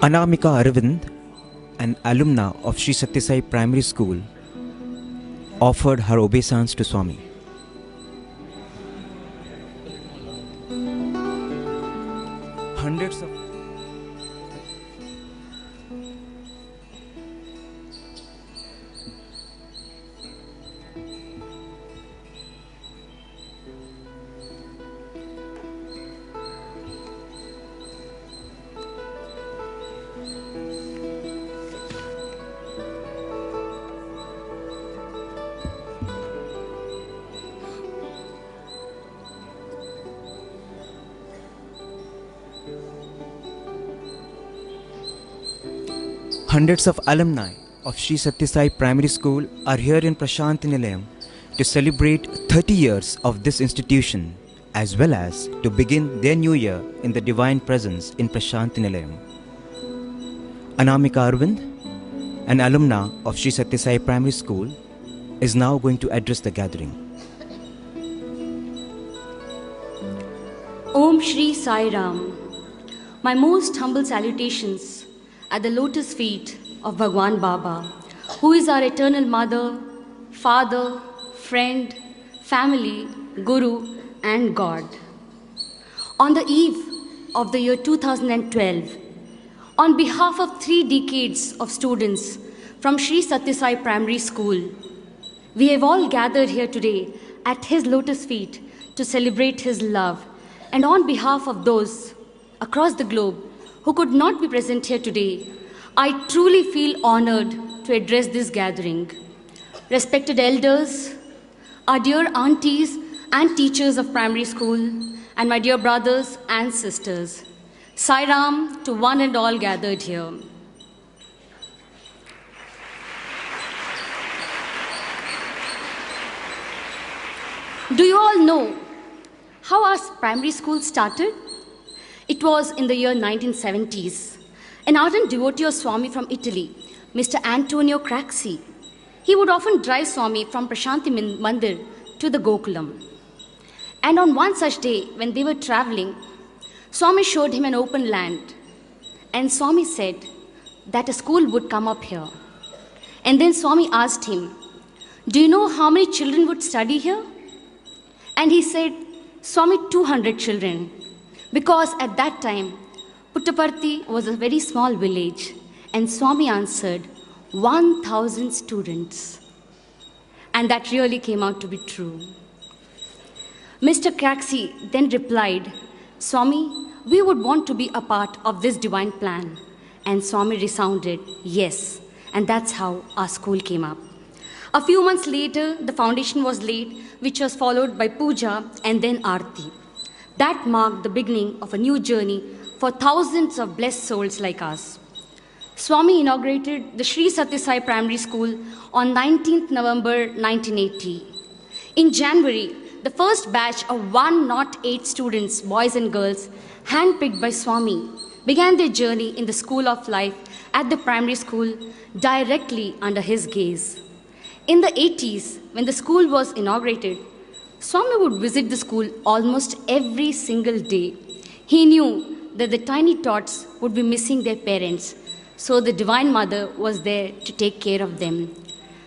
Anamika Arvind, an alumna of Sri Sathya Sai Primary School, offered her obeisance to Swami. Hundreds of Hundreds of alumni of Sri Sathya Sai Primary School are here in Prashanti Nilayam to celebrate 30 years of this institution, as well as to begin their new year in the divine presence in Prashanti Nilayam. Anamika Arvind, an alumna of Sri Sathya Sai Primary School, is now going to address the gathering. Om Shri Sai Ram. My most humble salutations at the lotus feet of Bhagwan Baba, who is our eternal mother, father, friend, family, guru, and God. On the eve of the year 2012, on behalf of 3 decades of students from Sri Sathya Sai Primary School, we have all gathered here today at his lotus feet to celebrate his love. And on behalf of those across the globe who could not be present here today, I truly feel honored to address this gathering. Respected elders, our dear aunties and teachers of primary school, and my dear brothers and sisters, Sai Ram to one and all gathered here. Do you all know how our primary school started? It was in the year 1970s. An ardent devotee of Swami from Italy, Mr. Antonio Craxi, he would often drive Swami from Prashanti Mandir to the Gokulam. And on one such day, when they were traveling, Swami showed him an open land. And Swami said that a school would come up here. And then Swami asked him, "Do you know how many children would study here?" And he said, "Swami, 200 children." Because at that time, Puttaparthi was a very small village, and Swami answered, 1,000 students. And that really came out to be true. Mr. Craxi then replied, "Swami, we would want to be a part of this divine plan." And Swami resounded, "Yes." And that's how our school came up. A few months later, the foundation was laid, which was followed by puja and then aarti. That marked the beginning of a new journey for thousands of blessed souls like us. Swami inaugurated the Sri Sathya Sai Primary School on 19th November 1980. In January, the first batch of 108 students, boys and girls, handpicked by Swami, began their journey in the school of life at the primary school directly under his gaze. In the 80s, when the school was inaugurated, Swami would visit the school almost every single day. He knew that the tiny tots would be missing their parents, so the Divine Mother was there to take care of them.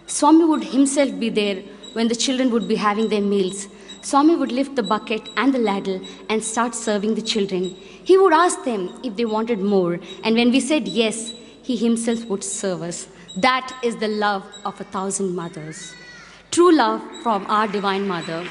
Swami would himself be there when the children would be having their meals. Swami would lift the bucket and the ladle and start serving the children. He would ask them if they wanted more, and when we said yes, he himself would serve us. That is the love of 1,000 mothers. True love from our Divine Mother.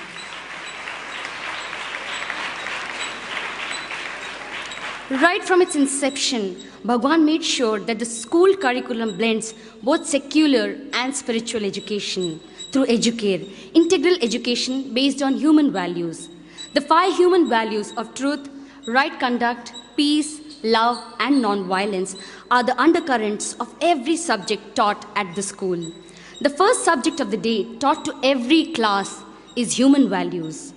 Right from its inception, Bhagwan made sure that the school curriculum blends both secular and spiritual education through Educare, integral education based on human values. The 5 human values of truth, right conduct, peace, love, and non-violence are the undercurrents of every subject taught at the school. The first subject of the day taught to every class is human values.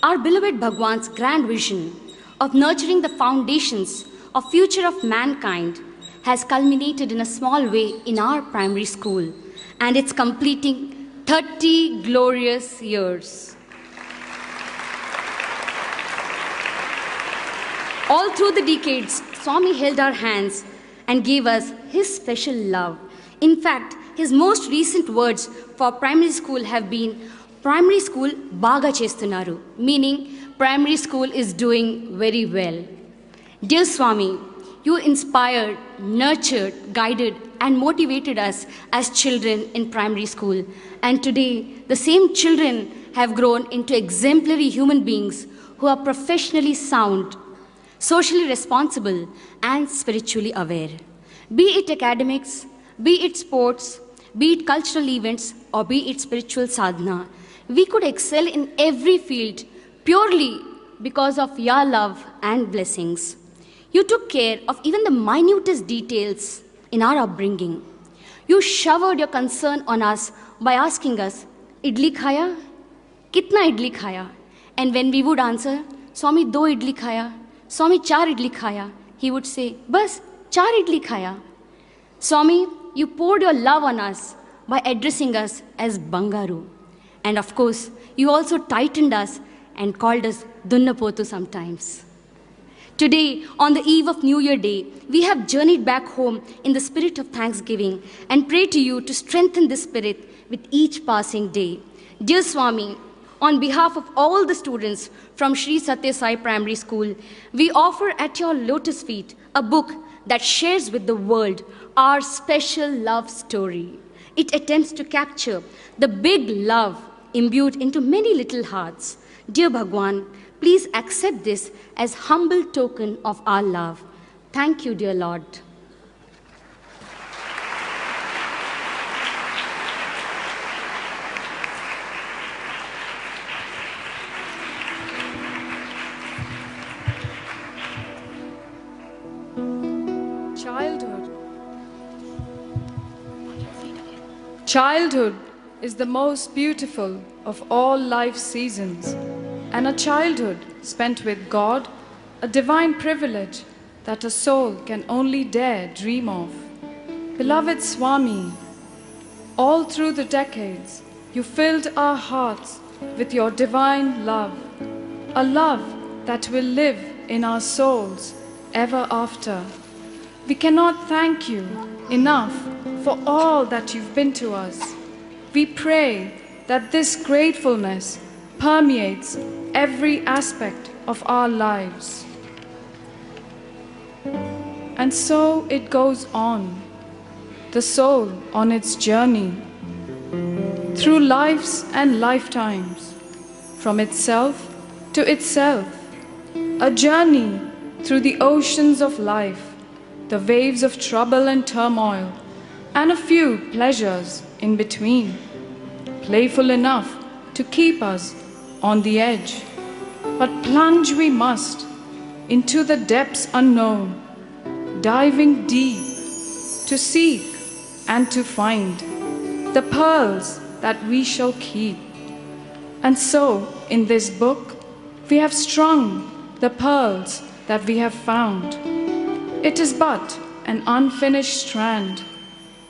Our beloved Bhagwan's grand vision of nurturing the foundations of future of mankind has culminated in a small way in our primary school, and it's completing 30 glorious years. All through the decades, Swami held our hands and gave us his special love. In fact, his most recent words for primary school have been, "Primary school baga chestunaru," meaning primary school is doing very well. Dear Swami, you inspired, nurtured, guided, and motivated us as children in primary school. And today, the same children have grown into exemplary human beings who are professionally sound, socially responsible, and spiritually aware. Be it academics, be it sports, be it cultural events, or be it spiritual sadhana, we could excel in every field purely because of your love and blessings. You took care of even the minutest details in our upbringing. You showered your concern on us by asking us, "Idli khaya? Kitna idli khaya?" And when we would answer, "Swami, 2 idli khaya. Swami, 4 idli khaya," he would say, "Bas, 4 idli khaya." Swami, you poured your love on us by addressing us as Bangaru. And of course, you also tightened us and called us Dunnapotu sometimes. Today, on the eve of New Year Day, we have journeyed back home in the spirit of thanksgiving and pray to you to strengthen this spirit with each passing day. Dear Swami, on behalf of all the students from Sri Satya Sai Primary School, we offer at your lotus feet a book that shares with the world our special love story. It attempts to capture the big love imbued into many little hearts. Dear Bhagwan, please accept this as humble token of our love. Thank you, dear Lord. Childhood is the most beautiful of all life seasons, and a childhood spent with God, a divine privilege that a soul can only dare dream of. Beloved Swami, all through the decades, you filled our hearts with your divine love, a love that will live in our souls ever after. We cannot thank you enough for all that you've been to us. We pray that this gratefulness permeates every aspect of our lives. And so it goes on, the soul on its journey, through lives and lifetimes, from itself to itself, a journey through the oceans of life, the waves of trouble and turmoil, and a few pleasures in between, playful enough to keep us on the edge. But plunge we must into the depths unknown, diving deep to seek and to find the pearls that we shall keep. And so, in this book, we have strung the pearls that we have found. It is but an unfinished strand.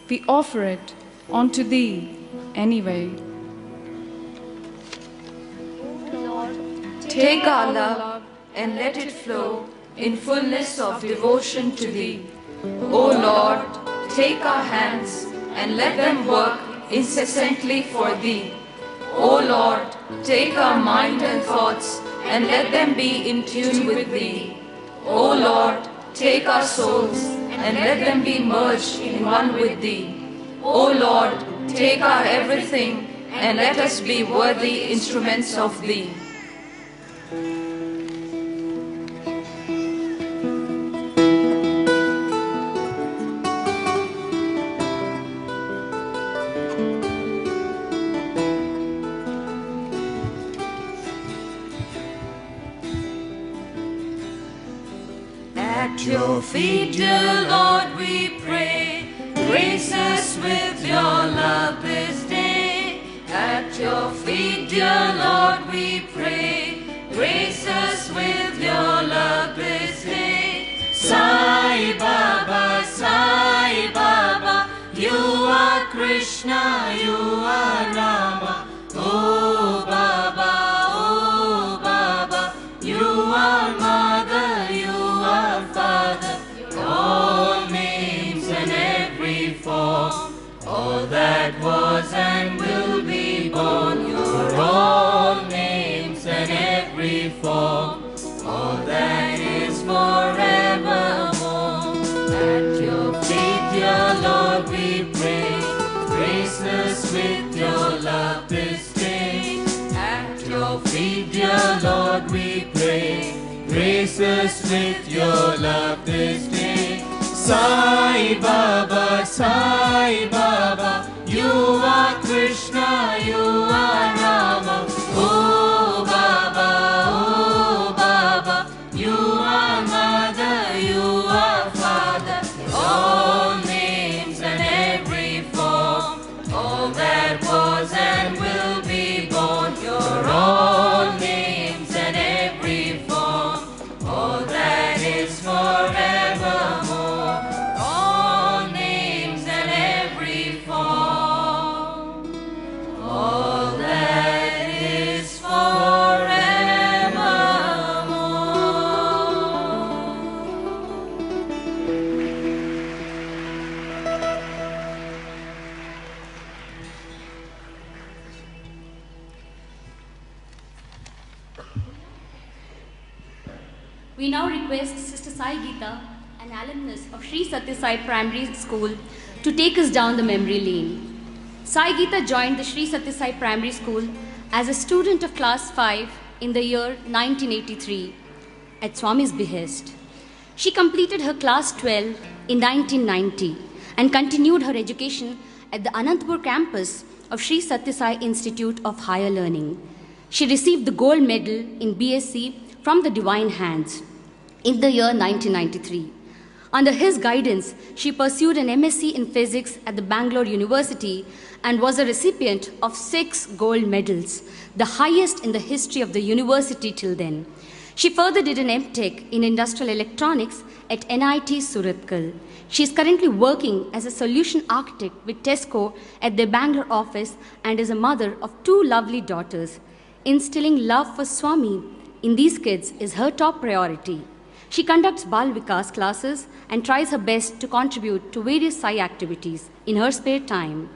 We offer it unto thee anyway. Lord, take our love and let it flow in fullness of devotion to thee. O Lord, take our hands and let them work incessantly for thee. O Lord, take our mind and thoughts and let them be in tune with thee. O Lord, take our souls and let them be merged in one with thee. O Lord, take our everything and let us be worthy instruments of thee. At your feet, dear Lord, we pray. Grace us with your love this day. At your feet, dear Lord, we pray. Grace us with your love this day. Sai Baba, you are Krishna, you are Rama. Oh Baba, you are Mother, you are Father. All names and every form, all that was and will be born. You're all names and every form, all that is forevermore. At your feet, dear Lord, we pray. Grace us with your love this day. At your feet, dear Lord, we pray. Grace us with your love this day. Sai Baba, you are Krishna, you are Rama. Oh Baba, you are Mother, you are Father. All names and every form, all that was and will be born. You're all names and every form, all that is forevermore. All names and every form, all that is We now request Sister Sai Geeta, an alumnus of Sri Satya Sai Primary School, to take us down the memory lane. Sai Geeta joined the Sri Satya Sai Primary School as a student of class 5 in the year 1983 at Swami's behest. She completed her class 12 in 1990 and continued her education at the Anantapur campus of Sri Satya Sai Institute of Higher Learning. She received the gold medal in BSc from the Divine Hands in the year 1993. Under his guidance, she pursued an MSc in physics at the Bangalore University and was a recipient of 6 gold medals, the highest in the history of the university till then. She further did an MTech in Industrial Electronics at NIT Surathkal. She is currently working as a solution architect with Tesco at their Bangalore office and is a mother of 2 lovely daughters. Instilling love for Swami in these kids is her top priority. She conducts Bal Vikas classes and tries her best to contribute to various Sai activities in her spare time.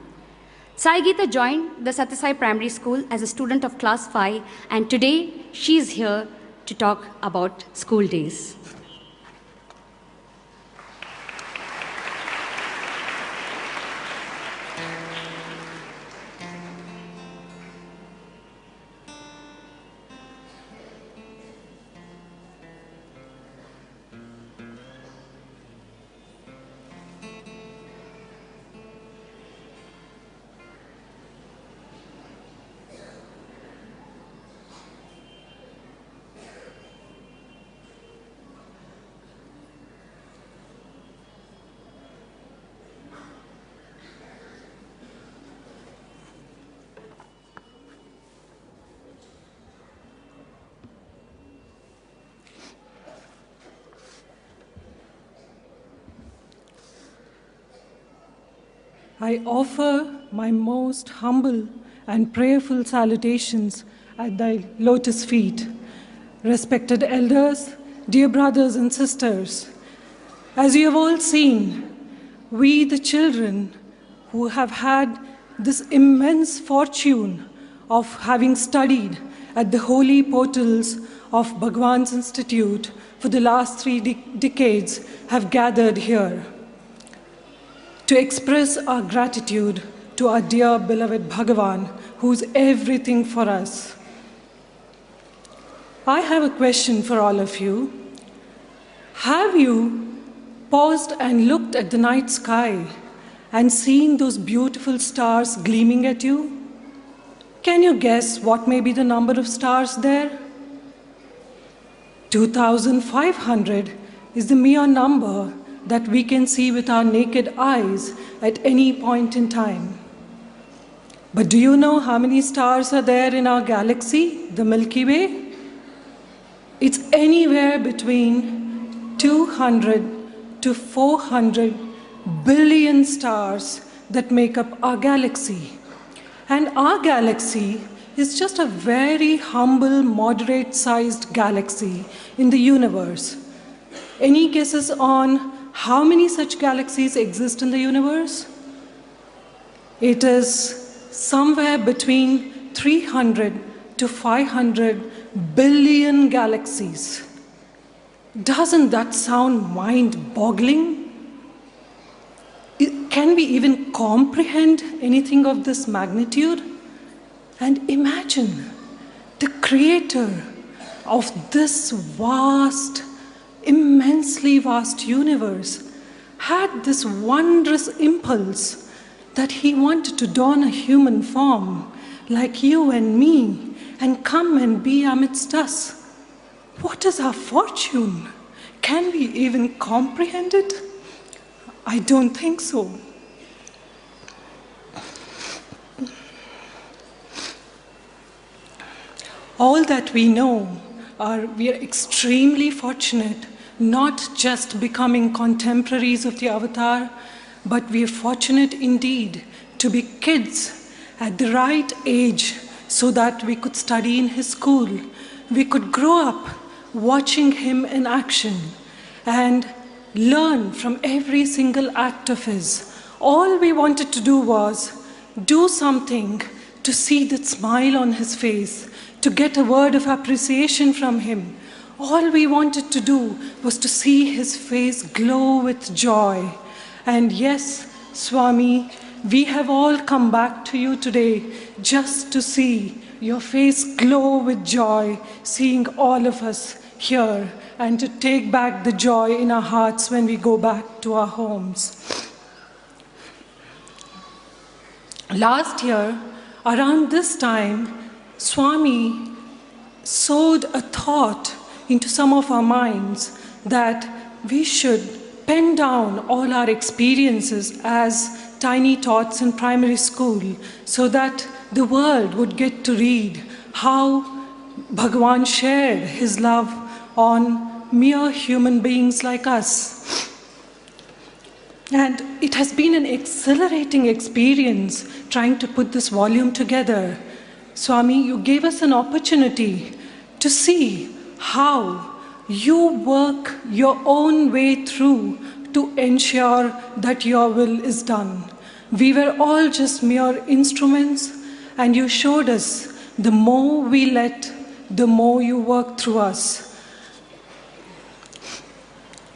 Sai Geeta joined the Satya Sai Primary School as a student of class 5, and today she is here to talk about school days. I offer my most humble and prayerful salutations at thy lotus feet. Respected elders, dear brothers and sisters, as you have all seen, we the children who have had this immense fortune of having studied at the holy portals of Bhagwan's Institute for the last 3 decades have gathered here to express our gratitude to our dear beloved Bhagavan, who's everything for us. I have a question for all of you. Have you paused and looked at the night sky and seen those beautiful stars gleaming at you? Can you guess what may be the number of stars there? 2,500 is the mere number that we can see with our naked eyes at any point in time. But do you know how many stars are there in our galaxy, the Milky Way? It's anywhere between 200 to 400 billion stars that make up our galaxy. And our galaxy is just a very humble, moderate-sized galaxy in the universe. Any guesses on how many such galaxies exist in the universe? It is somewhere between 300 to 500 billion galaxies. Doesn't that sound mind-boggling? Can we even comprehend anything of this magnitude? And imagine the creator of this vast, immensely vast universe had this wondrous impulse that he wanted to don a human form like you and me and come and be amidst us. What is our fortune? Can we even comprehend it? I don't think so. All that we know are we are extremely fortunate, not just becoming contemporaries of the Avatar, but we are fortunate indeed to be kids at the right age so that we could study in his school. We could grow up watching him in action and learn from every single act of his. All we wanted to do was do something to see that smile on his face, to get a word of appreciation from him. All we wanted to do was to see his face glow with joy. And yes, Swami, we have all come back to you today just to see your face glow with joy, seeing all of us here, and to take back the joy in our hearts when we go back to our homes. Last year, around this time, Swami sowed a thought into some of our minds that we should pen down all our experiences as tiny tots in primary school so that the world would get to read how Bhagwan shared his love on mere human beings like us. And it has been an exhilarating experience trying to put this volume together. Swami, you gave us an opportunity to see how you work your own way through to ensure that your will is done. We were all just mere instruments, and you showed us the more we let, the more you work through us.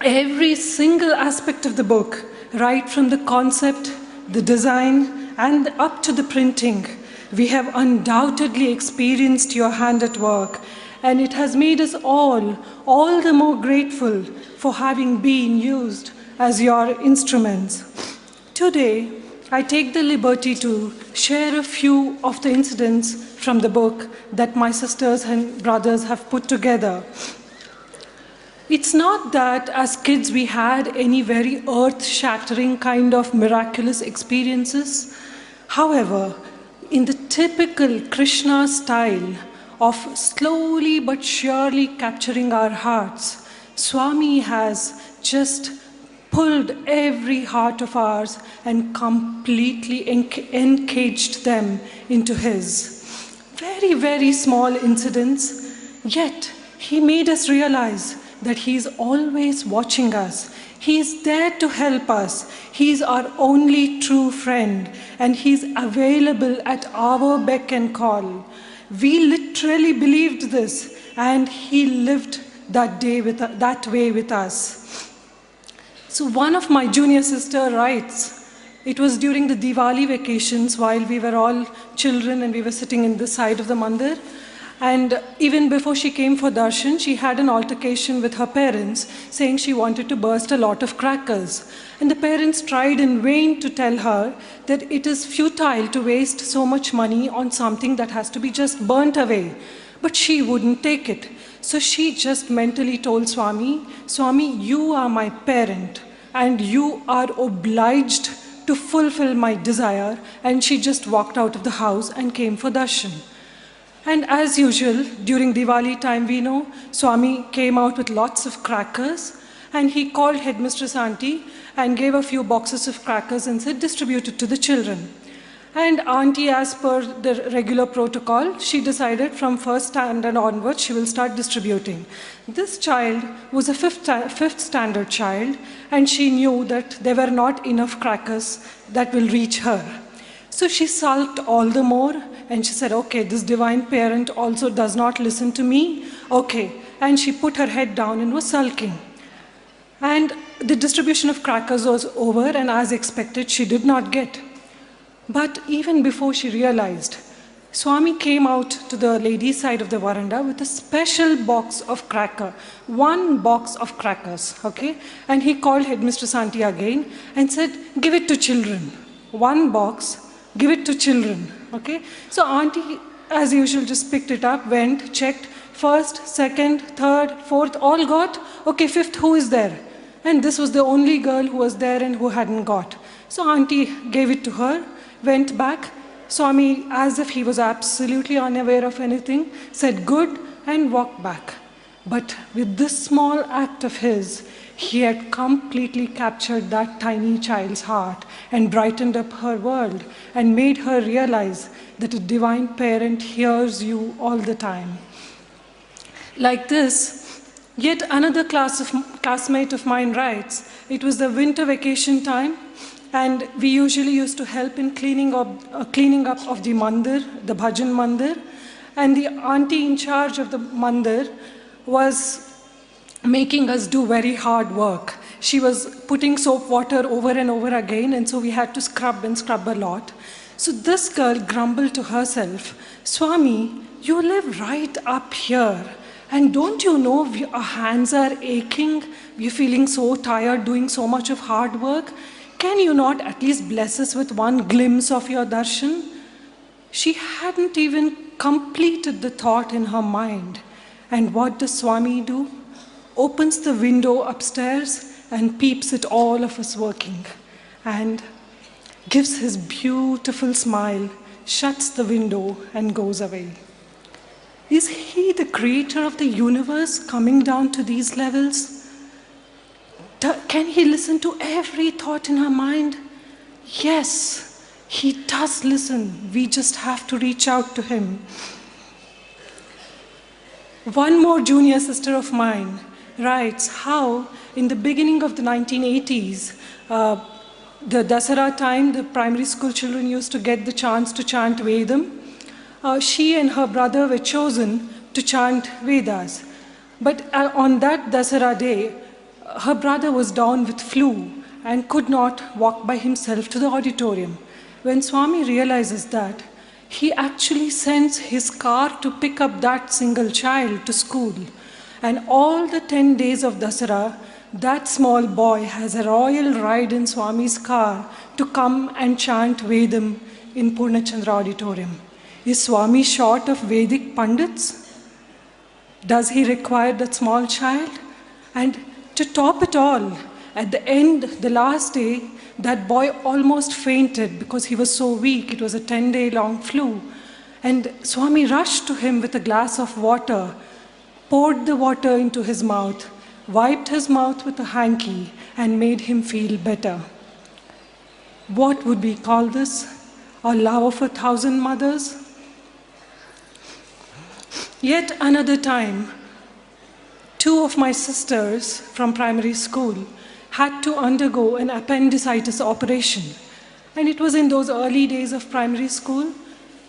Every single aspect of the book, right from the concept, the design, and up to the printing, we have undoubtedly experienced your hand at work, and it has made us all the more grateful for having been used as your instruments. Today, I take the liberty to share a few of the incidents from the book that my sisters and brothers have put together. It's not that as kids we had any very earth-shattering kind of miraculous experiences. However, in the typical Krishna style of slowly but surely capturing our hearts, Swami has just pulled every heart of ours and completely encaged them into his. Very, very small incidents, yet he made us realize that he's always watching us. He's there to help us. He's our only true friend, and he's available at our beck and call. We literally believed this, and he lived that way with us. So one of my junior sister writes, it was during the Diwali vacations while we were all children and we were sitting in the side of the mandir. And even before she came for darshan, she had an altercation with her parents, saying she wanted to burst a lot of crackers. And the parents tried in vain to tell her that it is futile to waste so much money on something that has to be just burnt away. But she wouldn't take it. So she just mentally told Swami, Swami, you are my parent and you are obliged to fulfill my desire. And she just walked out of the house and came for darshan. And as usual, during Diwali time, we know, Swami came out with lots of crackers and he called Headmistress Auntie and gave a few boxes of crackers and said, distribute it to the children. And Auntie, as per the regular protocol, she decided from first standard onwards, she will start distributing. This child was a fifth standard child, and she knew that there were not enough crackers that will reach her. So she sulked all the more, and she said, okay, this divine parent also does not listen to me. Okay. And she put her head down and was sulking. And the distribution of crackers was over, and as expected, she did not get. But even before she realized, Swami came out to the ladies' side of the veranda with a special box of cracker, one box of crackers, okay? And he called Headmistress Auntie again and said, give it to children. One box, give it to children, okay? So Auntie, as usual, just picked it up, went, checked, first, second, third, fourth, all got. Okay, fifth, who is there? And this was the only girl who was there and who hadn't got. So Auntie gave it to her, went back. Swami, as if he was absolutely unaware of anything, said good and walked back. But with this small act of his, he had completely captured that tiny child's heart and brightened up her world and made her realize that a divine parent hears you all the time. Like this, yet another classmate of mine writes, it was the winter vacation time, and we usually used to help in cleaning up of the mandir, the bhajan mandir, and the auntie in charge of the mandir was making us do very hard work. She was putting soap water over and over again, and so we had to scrub a lot. So this girl grumbled to herself, Swami, you live right up here, and don't you know our hands are aching, we're feeling so tired doing so much of hard work. Can you not at least bless us with one glimpse of your darshan? She hadn't even completed the thought in her mind. And what does Swami do? Opens the window upstairs and peeps at all of us working and gives his beautiful smile, shuts the window and goes away. Is he the creator of the universe coming down to these levels? Can he listen to every thought in her mind? Yes, he does listen. We just have to reach out to him. One more junior sister of mine writes how in the beginning of the 1980s, the Dasara time, the primary school children used to get the chance to chant Vedam. She and her brother were chosen to chant Vedas. But on that Dasara day, her brother was down with flu and could not walk by himself to the auditorium. When Swami realizes that, he actually sends his car to pick up that single child to school. And all the 10 days of Dasara, that small boy has a royal ride in Swami's car to come and chant Vedam in Purnachandra auditorium. Is Swami short of Vedic Pandits? Does he require that small child? And to top it all, at the end, the last day, that boy almost fainted because he was so weak. It was a 10-day-long flu. And Swami rushed to him with a glass of water, poured the water into his mouth, wiped his mouth with a hanky, and made him feel better. What would we call this? A love of 1,000 mothers? Yet another time, 2 of my sisters from primary school had to undergo an appendicitis operation. And it was in those early days of primary school.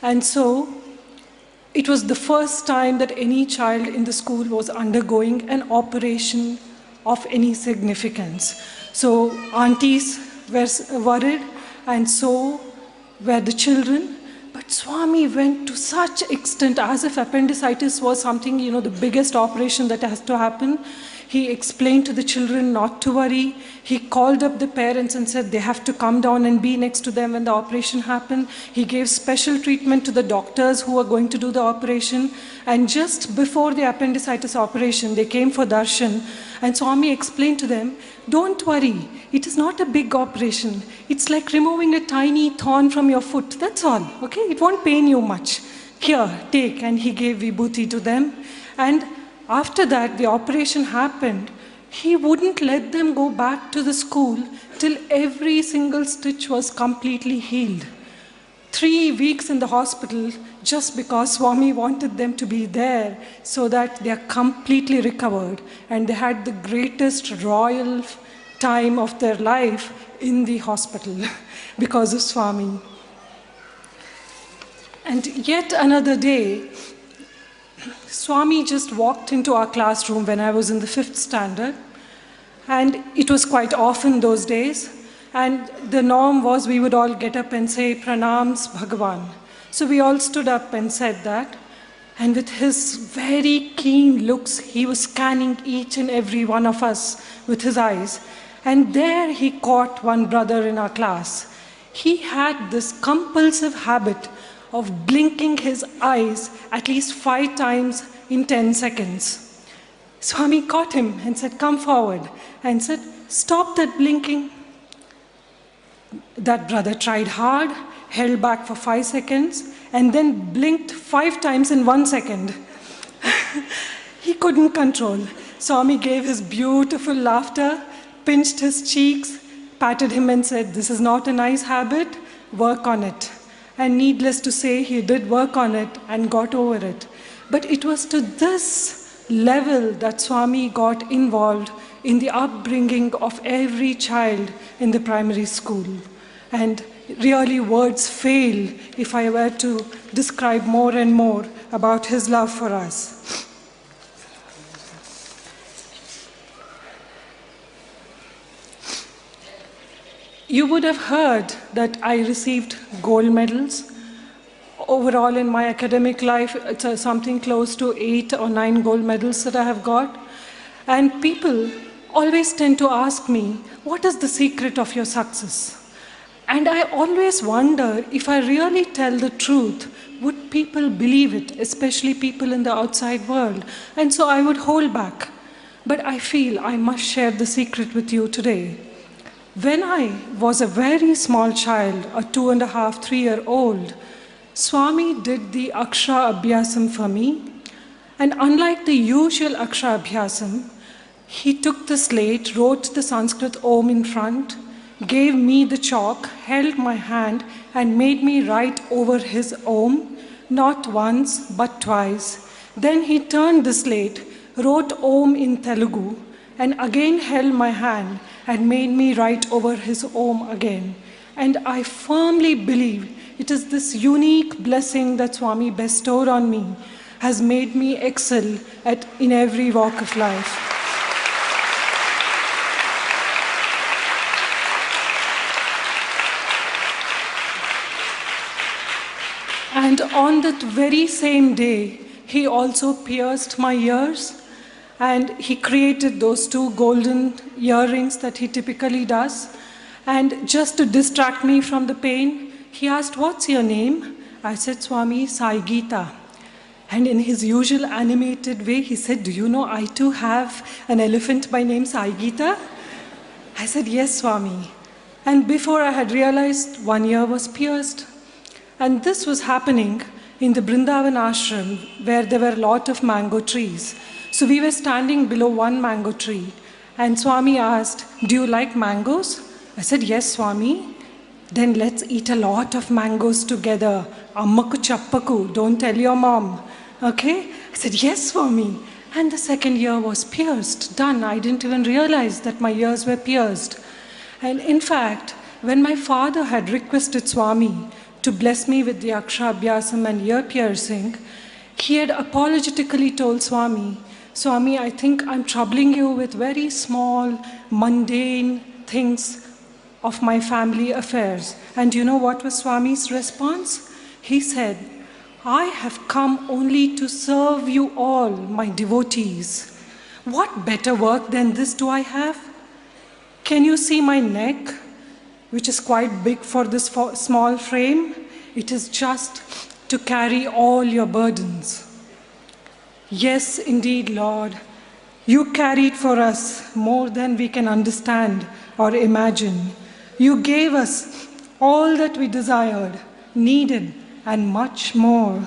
And so it was the first time that any child in the school was undergoing an operation of any significance. So aunties were worried, and so were the children. But Swami went to such extent, as if appendicitis was something, the biggest operation that has to happen. He explained to the children not to worry. He called up the parents and said they have to come down and be next to them when the operation happened. He gave special treatment to the doctors who were going to do the operation. And just before the appendicitis operation, they came for darshan. And Swami explained to them, don't worry, it is not a big operation. It's like removing a tiny thorn from your foot, that's all, okay? It won't pain you much. Here, take. And he gave vibhuti to them. And after that, the operation happened. He wouldn't let them go back to the school till every single stitch was completely healed. 3 weeks in the hospital just because Swami wanted them to be there so that they are completely recovered. And they had the greatest royal time of their life in the hospital because of Swami. And yet another day, Swami just walked into our classroom when I was in the 5th standard. And it was quite often those days. And the norm was we would all get up and say, Pranams Bhagavan. So we all stood up and said that. And with his very keen looks, he was scanning each and every one of us with his eyes. And there he caught one brother in our class. He had this compulsive habit of blinking his eyes at least 5 times in 10 seconds. Swami caught him and said, come forward, and said, stop that blinking. That brother tried hard, held back for 5 seconds, and then blinked 5 times in 1 second. He couldn't control. Swami gave his beautiful laughter, pinched his cheeks, patted him and said, this is not a nice habit, work on it. And needless to say, he did work on it and got over it. But it was to this level that Swami got involved in the upbringing of every child in the primary school. And really words fail if I were to describe more and more about his love for us. You would have heard that I received gold medals. Overall in my academic life, it's something close to 8 or 9 gold medals that I have got. And people always tend to ask me, what is the secret of your success? And I always wonder if I really tell the truth, would people believe it, especially people in the outside world? And so I would hold back. But I feel I must share the secret with you today. When I was a very small child, a 2.5, 3-year-old, Swami did the Akshara Abhyasam for me. And unlike the usual Akshara Abhyasam, he took the slate, wrote the Sanskrit Om in front, gave me the chalk, held my hand, and made me write over his Om, not once, but twice. Then he turned the slate, wrote Om in Telugu, and again held my hand and made me write over his Om again. And I firmly believe it is this unique blessing that Swami bestowed on me has made me excel in every walk of life. And on that very same day, he also pierced my ears. And he created those 2 golden earrings that he typically does. And just to distract me from the pain, he asked, what's your name? I said, Swami, Sai Gita. And in his usual animated way, he said, do you know I too have an elephant by name Sai Gita? I said, yes, Swami. And before I had realized, 1 ear was pierced. And this was happening in the Brindavan ashram, where there were a lot of mango trees. So we were standing below one mango tree, and Swami asked, do you like mangoes? I said, yes, Swami. Then let's eat a lot of mangoes together. Ammaku chappaku, don't tell your mom. Okay? I said, yes, Swami. And the second ear was pierced, done. I didn't even realize that my ears were pierced. And in fact, when my father had requested Swami to bless me with the Akshara Abhyasam and ear piercing, he had apologetically told Swami, Swami, I think I'm troubling you with very small, mundane things of my family affairs. And you know what was Swami's response? He said, I have come only to serve you all, my devotees. What better work than this do I have? Can you see my neck, which is quite big for this small frame? It is just to carry all your burdens. Yes, indeed, Lord, you carried for us more than we can understand or imagine. You gave us all that we desired, needed, and much more.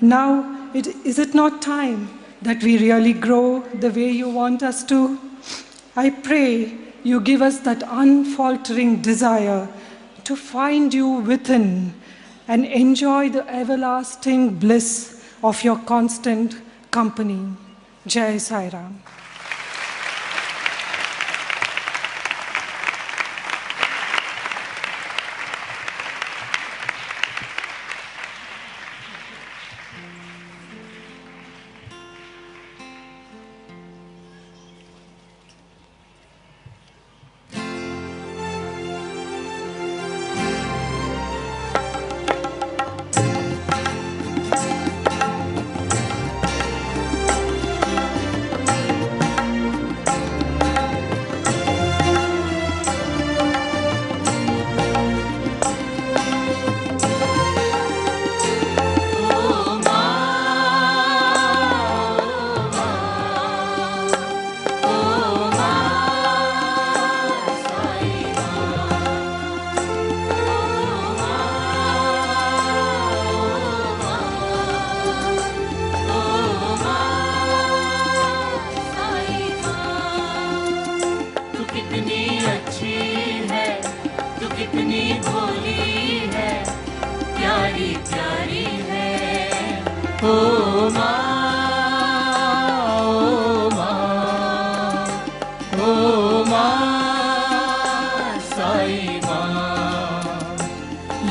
Now, is it not time that we really grow the way you want us to? I pray you give us that unfaltering desire to find you within and enjoy the everlasting bliss of your constant company. Jai Sai Ram.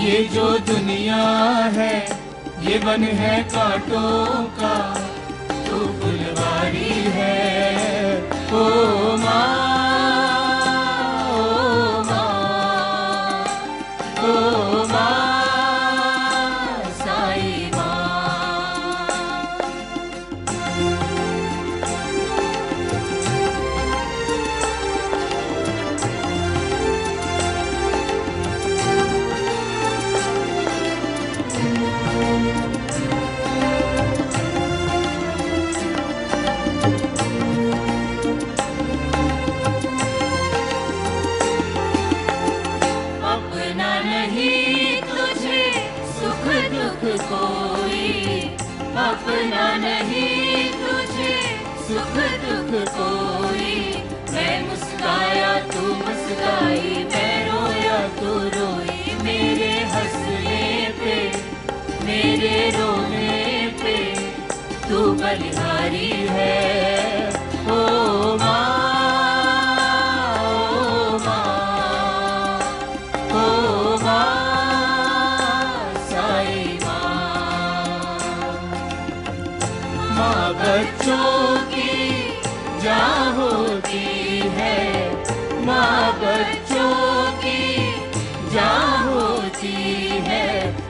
ये जो दुनिया है ये one है कांटों का, तू फुलवारी है। ओ माँ, ओ माँ, ओ माँ साई माँ। अपना नहीं तुझे सुख दुख कोई, मैं मुस्काया तू मुस्काई, मैं रोया तू रोई, मेरे हंसने पे मेरे रोने पे तू बलिहारी है। ओ माँ, ओ माँ, ओ माँ साई माँ बच्चों की जान होती है, माँ बच्चों की जान होती है।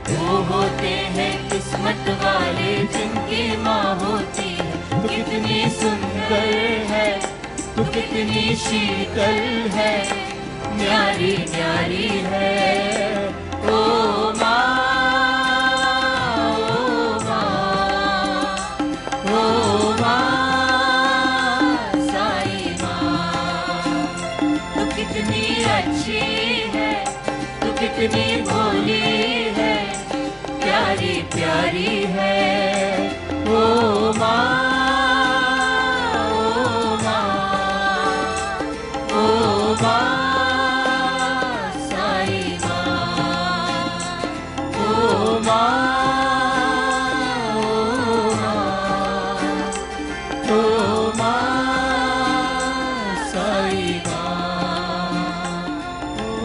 वो होते हैं किस्मत वाले जिनकी माँ होती है। तू कितनी सुंदर है, तू कितनी शीतल है, न्यारी न्यारी है। ओ माँ, कितनी भोली है, प्यारी प्यारी है। ओ माँ, ओ माँ, ओ माँ साई माँ। ओ माँ, ओ माँ, ओ माँ साई माँ।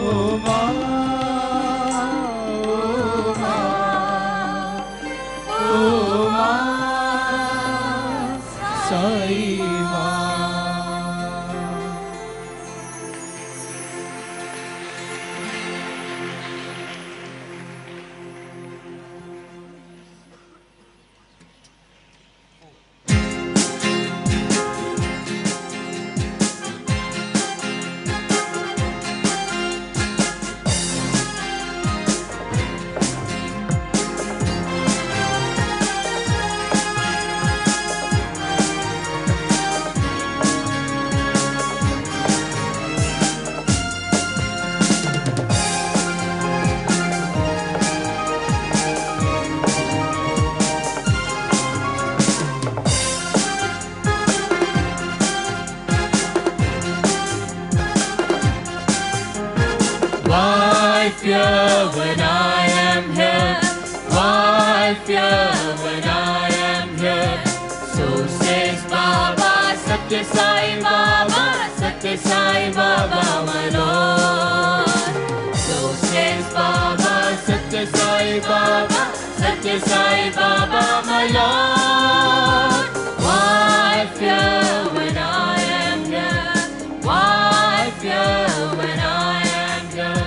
ओ माँ, साई माँ। Why fear when I am here? Why fear when I am here? So says Baba, Satya Sai Baba, Satya Sai Baba, my Lord. So says Baba, Satya Sai Baba, Satya Sai Baba, my Lord. Why fear when I am here? Why fear when I am here?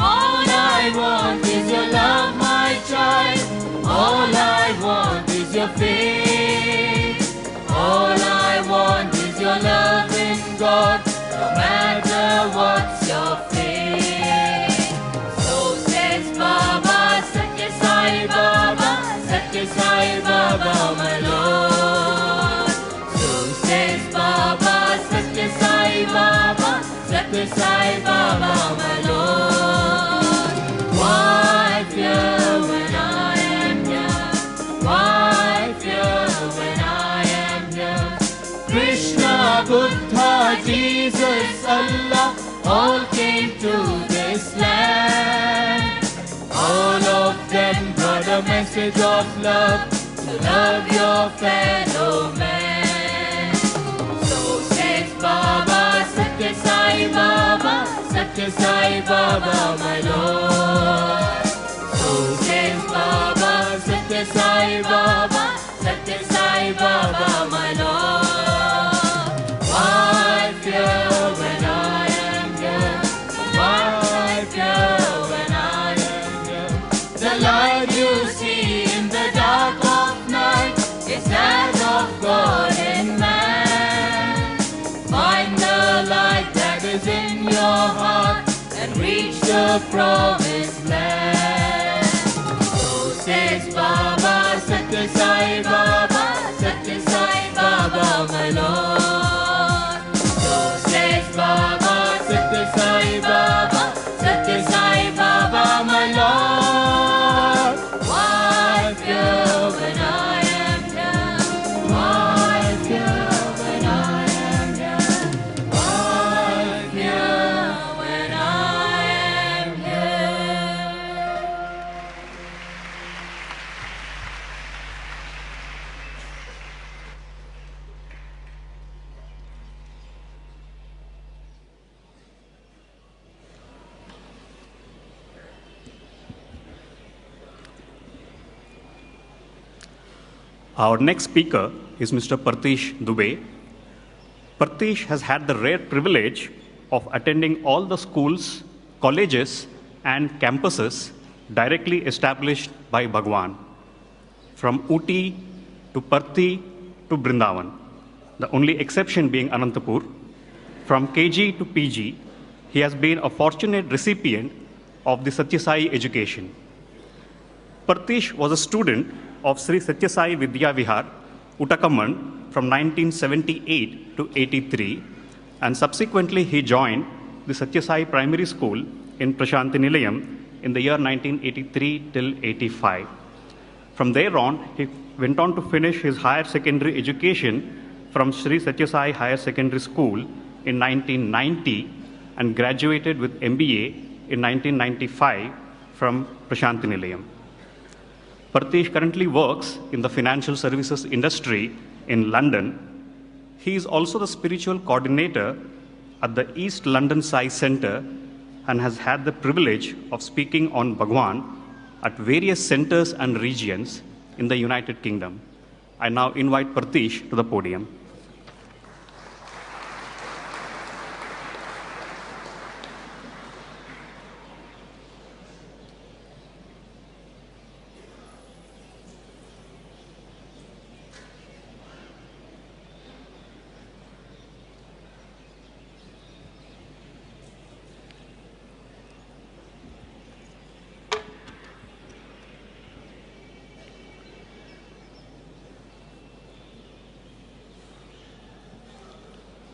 All I want is your love, my child. All I want is your faith. All I want is your love in God, no matter what's your fate. So says Baba, Satya Sai Baba, Satya Sai Baba, my Lord. So says Baba, Satya Sai Baba, Satya Sai Baba, my Lord. Why fear when I am here? Why fear when I am here? Krishna, Buddha, Jesus, Allah, all came to this land. All of them brought a message of love, to love your fellow man. So says Baba, Satya Sai Baba, Satya Sai Baba, my Lord. So says Baba, Satya Sai Baba, Satya Sai Baba, my Lord. Why fear when I am here? Why fear when I am here? The light you see in the dark of night is that of God in man. Find the light that is in your heart and reach the promised land. So says Baba, Satya Sai Baba, Satya Sai Baba, my Lord. So says Baba, Satya Sai Baba, Satya Sai Baba, my Lord. Why fear when I am here? Why fear when I am here? Why fear when I am here? Our next speaker is Mr. Pratish Dubey. Pratish has had the rare privilege of attending all the schools, colleges, and campuses directly established by Bhagwan, from Uti to Parthi to Brindavan, the only exception being Anantapur. From KG to PG, he has been a fortunate recipient of the Satya Sai education. Pratish was a student of Sri Satya Sai Vidya Vihar, Uttakaman, from 1978 to 83, and subsequently he joined the Satya Sai Primary School in Prashanti Nilayam in the year 1983 till 85. From there on, he went on to finish his higher secondary education from Sri Satya Sai Higher Secondary School in 1990 and graduated with MBA in 1995 from Prashanti Nilayam. Pratish currently works in the financial services industry in London. He is also the spiritual coordinator at the East London Sai Center and has had the privilege of speaking on Bhagwan at various centers and regions in the United Kingdom. I now invite Pratish to the podium.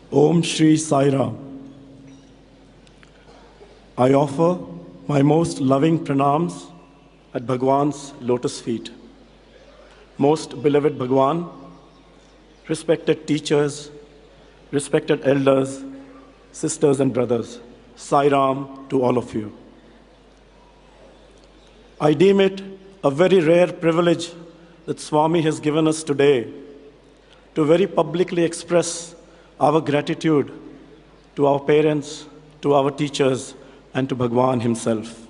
Om Shri Sai Ram. I offer my most loving pranams at Bhagwan's lotus feet. Most beloved Bhagwan, respected teachers, respected elders, sisters and brothers, Sai Ram to all of you. I deem it a very rare privilege that Swami has given us today to very publicly express our gratitude to our parents, to our teachers, and to Bhagwan himself.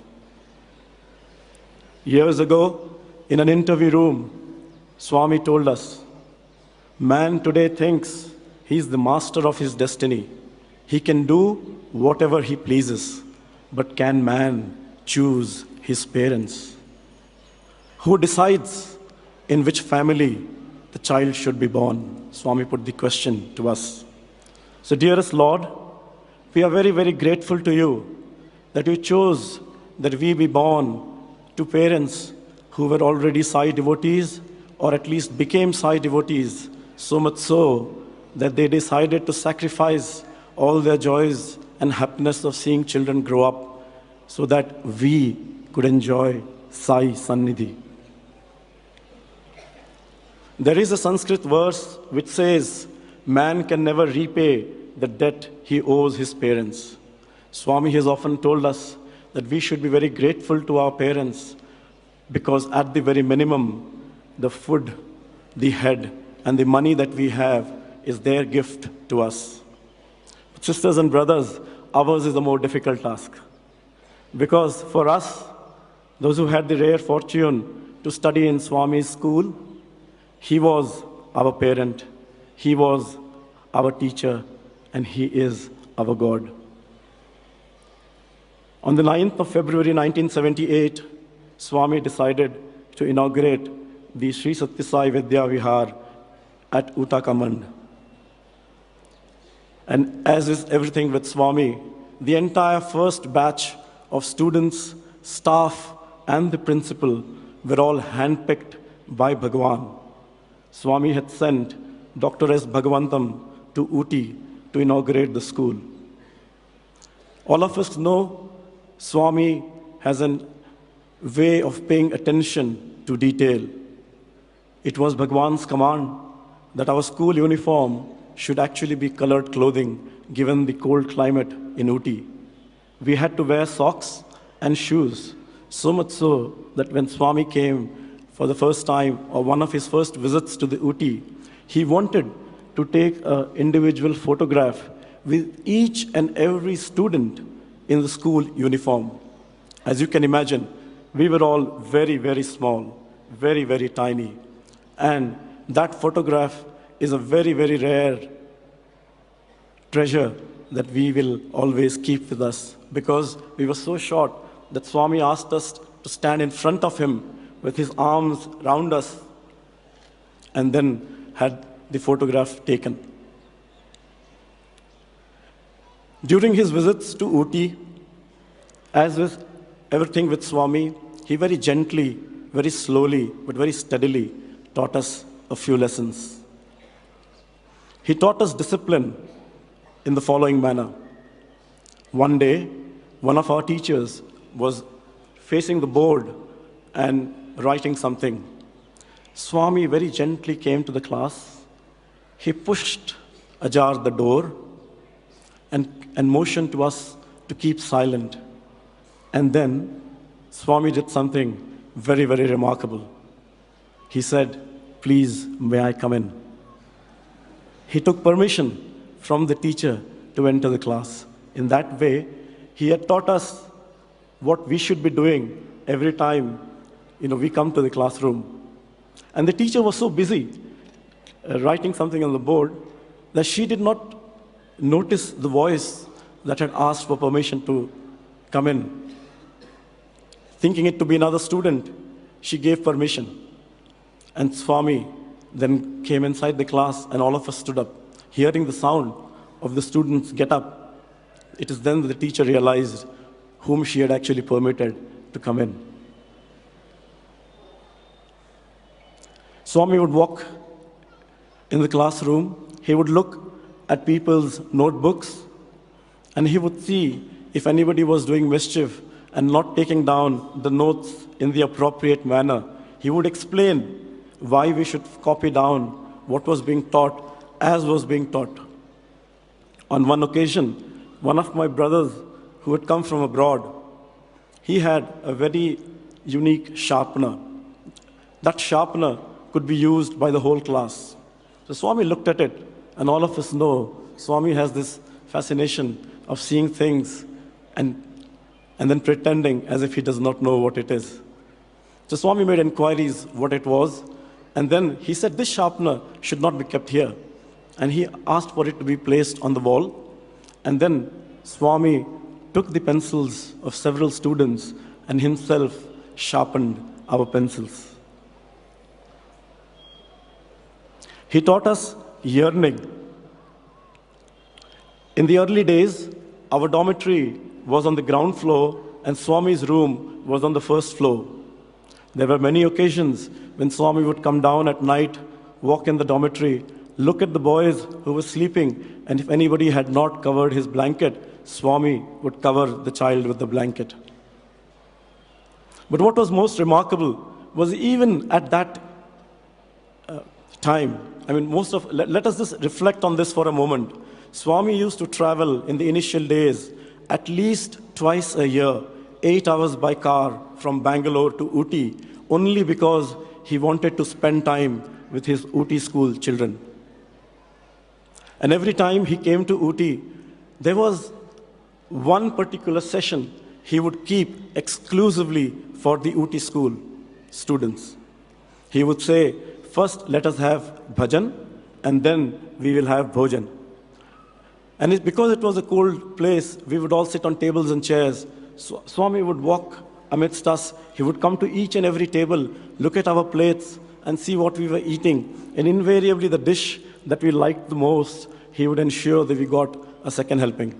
Years ago, in an interview room, Swami told us, man today thinks he's the master of his destiny. He can do whatever he pleases, but can man choose his parents? Who decides in which family the child should be born? Swami put the question to us. So, dearest Lord, we are very, very grateful to you that you chose that we be born to parents who were already Sai devotees, or at least became Sai devotees, so much so that they decided to sacrifice all their joys and happiness of seeing children grow up so that we could enjoy Sai Sannidhi. There is a Sanskrit verse which says, man can never repay the debt he owes his parents. Swami has often told us that we should be very grateful to our parents because at the very minimum, the food, the head, and the money that we have is their gift to us. But sisters and brothers, ours is a more difficult task. Because for us, those who had the rare fortune to study in Swami's school, he was our parent, he was our teacher, and he is our God. On the 9th of February 1978, Swami decided to inaugurate the Sri Sathya Sai Vidya Vihar at Uttakamand. And as is everything with Swami, the entire first batch of students, staff, and the principal were all handpicked by Bhagwan. Swami had sent Dr. S. Bhagavantam to Uti to inaugurate the school. All of us know Swami has a way of paying attention to detail. It was Bhagwan's command that our school uniform should actually be colored clothing given the cold climate in Uti. We had to wear socks and shoes, so much so that when Swami came for the first time or one of his first visits to the Uti, he wanted to take an individual photograph with each and every student in the school uniform. As you can imagine, we were all very, very small, very, very tiny. And that photograph is a very, very rare treasure that we will always keep with us because we were so short that Swami asked us to stand in front of him with his arms round us and then had the photograph taken. During his visits to Uti, as with everything with Swami, he very gently, very slowly, but very steadily taught us a few lessons. He taught us discipline in the following manner. One day, one of our teachers was facing the board and writing something. Swami very gently came to the class. He pushed ajar the door and motioned to us to keep silent. And then Swami did something very, very remarkable. He said, "Please, may I come in?" He took permission from the teacher to enter the class. In that way, he had taught us what we should be doing every time we come to the classroom. And the teacher was so busy writing something on the board that she did not notice the voice that had asked for permission to come in. Thinking it to be another student, she gave permission. And Swami then came inside the class and all of us stood up. Hearing the sound of the students get up, it is then that the teacher realized whom she had actually permitted to come in. Swami would walk in the classroom, he would look at people's notebooks, and he would see if anybody was doing mischief and not taking down the notes in the appropriate manner. He would explain why we should copy down what was being taught as was being taught. On one occasion, one of my brothers who had come from abroad, he had a very unique sharpener. That sharpener could be used by the whole class. So Swami looked at it, and all of us know Swami has this fascination of seeing things and then pretending as if he does not know what it is. So Swami made inquiries what it was, and then he said this sharpener should not be kept here. And he asked for it to be placed on the wall. And then Swami took the pencils of several students and himself sharpened our pencils. He taught us yearning. In the early days, our dormitory was on the ground floor and Swami's room was on the first floor. There were many occasions when Swami would come down at night, walk in the dormitory, look at the boys who were sleeping, and if anybody had not covered his blanket, Swami would cover the child with the blanket. But what was most remarkable was even at that time, let us just reflect on this for a moment. Swami used to travel in the initial days at least twice a year, 8 hours by car from Bangalore to Ooty, only because he wanted to spend time with his Ooty school children. And every time he came to Ooty, there was one particular session he would keep exclusively for the Ooty school students. He would say, first let us have bhajan, and then we will have bhojan. And because it was a cold place, we would all sit on tables and chairs. Swami would walk amidst us. He would come to each and every table, look at our plates, and see what we were eating. And invariably, the dish that we liked the most, he would ensure that we got a second helping.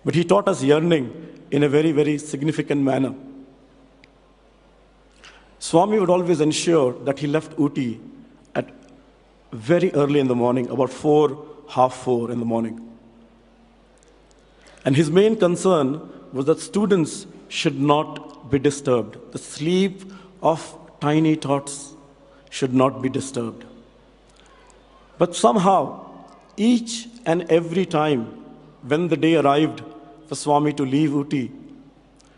But he taught us yearning in a very, very significant manner. Swami would always ensure that he left Ooty at very early in the morning, about 3:30 in the morning. And his main concern was that students should not be disturbed. The sleep of tiny tots should not be disturbed. But somehow, each and every time when the day arrived for Swami to leave Ooty,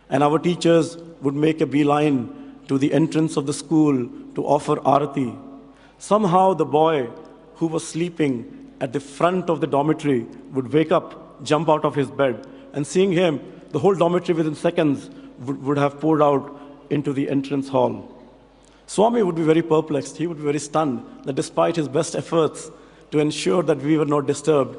and our teachers would make a beeline to the entrance of the school to offer arati, somehow the boy who was sleeping at the front of the dormitory would wake up, jump out of his bed, and seeing him, the whole dormitory within seconds would have poured out into the entrance hall. Swami would be very perplexed. He would be very stunned that despite his best efforts to ensure that we were not disturbed,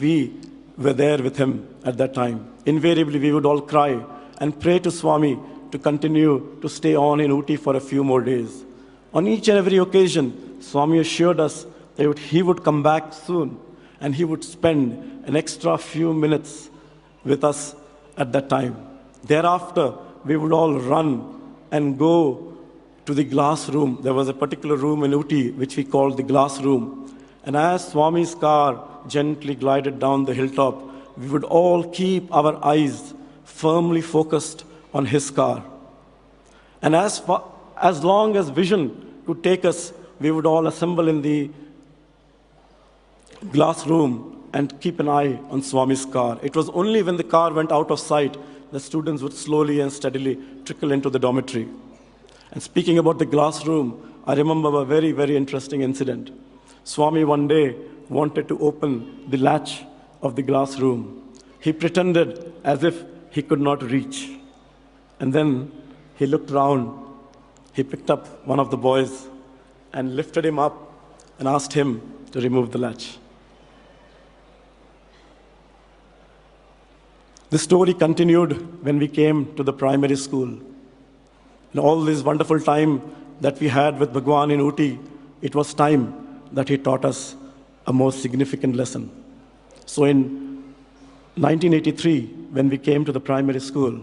we were there with him at that time. Invariably, we would all cry and pray to Swami to continue to stay on in Ooty for a few more days. On each and every occasion, Swami assured us that he would come back soon and he would spend an extra few minutes with us at that time. Thereafter, we would all run and go to the glass room. There was a particular room in Ooty which we called the glass room. And as Swami's car gently glided down the hilltop, we would all keep our eyes firmly focused on his car. And as long as vision could take us, we would all assemble in the glass room and keep an eye on Swami's car. It was only when the car went out of sight that students would slowly and steadily trickle into the dormitory. And speaking about the glass room, I remember a very, very interesting incident. Swami one day wanted to open the latch of the glass room. He pretended as if he could not reach. And then he looked round. He picked up one of the boys and lifted him up and asked him to remove the latch. The story continued when we came to the primary school. In all this wonderful time that we had with Bhagwan in Ooty, it was time that he taught us a most significant lesson. So in 1983, when we came to the primary school,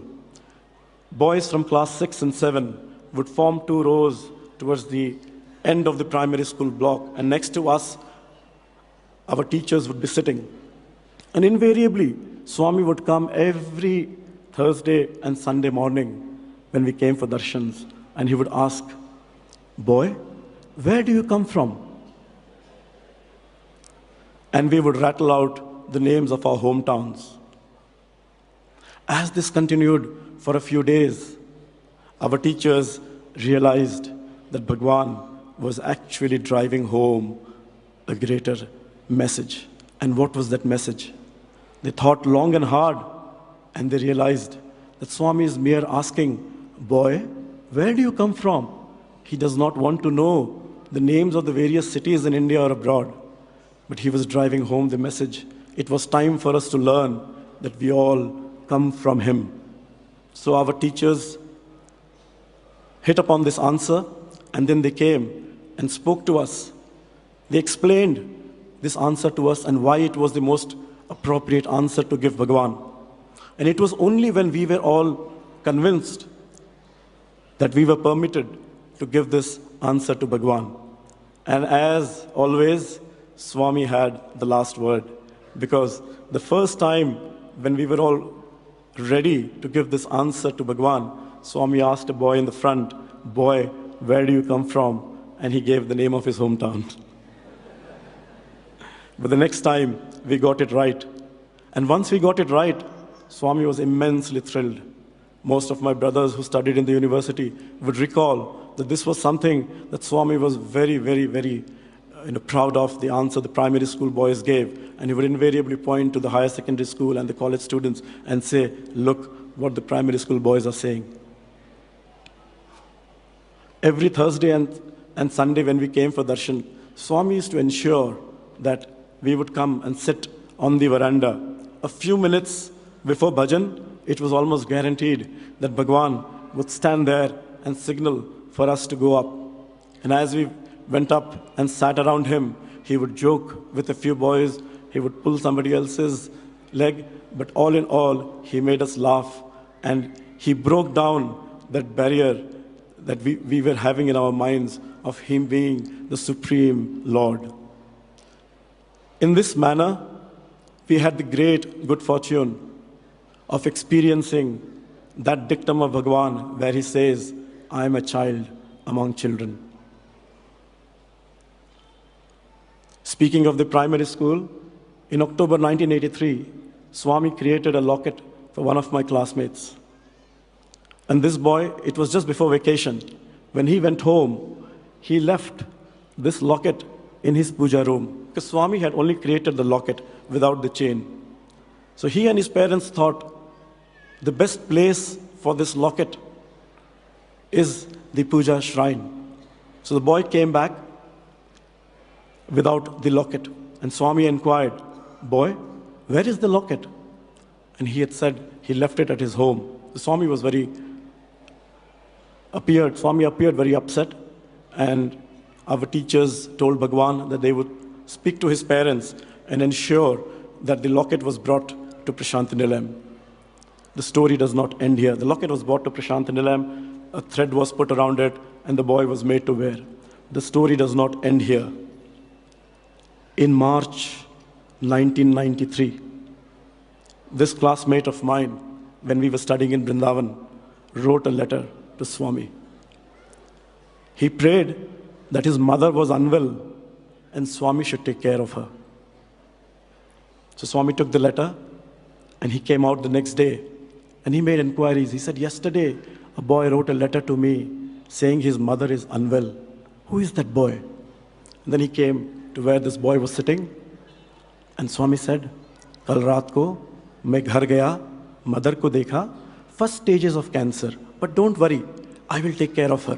boys from class 6 and 7 would form 2 rows towards the end of the primary school block, and next to us, our teachers would be sitting. And invariably, Swami would come every Thursday and Sunday morning when we came for darshans, and he would ask, "Boy, where do you come from?" And we would rattle out the names of our hometowns. As this continued for a few days, our teachers realized that Bhagwan was actually driving home a greater message. And what was that message? They thought long and hard, and they realized that Swami is mere asking, boy, where do you come from? He does not want to know the names of the various cities in India or abroad. But he was driving home the message. It was time for us to learn that we all come from him. So our teachers hit upon this answer, and then they came and spoke to us. They explained this answer to us and why it was the most appropriate answer to give Bhagwan. And it was only when we were all convinced that we were permitted to give this answer to Bhagwan. And as always, Swami had the last word, because the first time when we were all ready to give this answer to Bhagwan, Swami asked a boy in the front, boy, where do you come from? And he gave the name of his hometown. But the next time, we got it right. And once we got it right, Swami was immensely thrilled. Most of my brothers who studied in the university would recall that this was something that Swami was very, very, very proud of, the answer the primary school boys gave. And he would invariably point to the higher secondary school and the college students and say, look what the primary school boys are saying. Every Thursday and Sunday when we came for darshan, Swami used to ensure that we would come and sit on the veranda. A few minutes before bhajan, it was almost guaranteed that Bhagwan would stand there and signal for us to go up. And as we went up and sat around him, he would joke with a few boys, he would pull somebody else's leg, but all in all, he made us laugh, and he broke down that barrier that we were having in our minds of him being the Supreme Lord. In this manner, we had the great good fortune of experiencing that dictum of Bhagwan where he says, I am a child among children. Speaking of the primary school, in October 1983, Swami created a locket for one of my classmates. And this boy, it was just before vacation. When he went home, he left this locket in his puja room, because Swami had only created the locket without the chain. So he and his parents thought the best place for this locket is the puja shrine. So the boy came back without the locket, and Swami inquired, boy, where is the locket? And he had said he left it at his home. The Swami appeared very upset, and our teachers told Bhagwan that they would speak to his parents and ensure that the locket was brought to Prashanti Nilayam. The story does not end here. The locket was brought to Prashanti Nilayam, a thread was put around it, and the boy was made to wear. The story does not end here. In March 1993, this classmate of mine, when we were studying in Vrindavan, wrote a letter to Swami. He prayed that his mother was unwell and Swami should take care of her. So Swami took the letter and he came out the next day and he made inquiries. He said, yesterday a boy wrote a letter to me saying his mother is unwell. Who is that boy? And then he came to where this boy was sitting, and Swami said, Kal raat ko main ghar gaya, mother ko dekha, first stages of cancer, but don't worry, I will take care of her.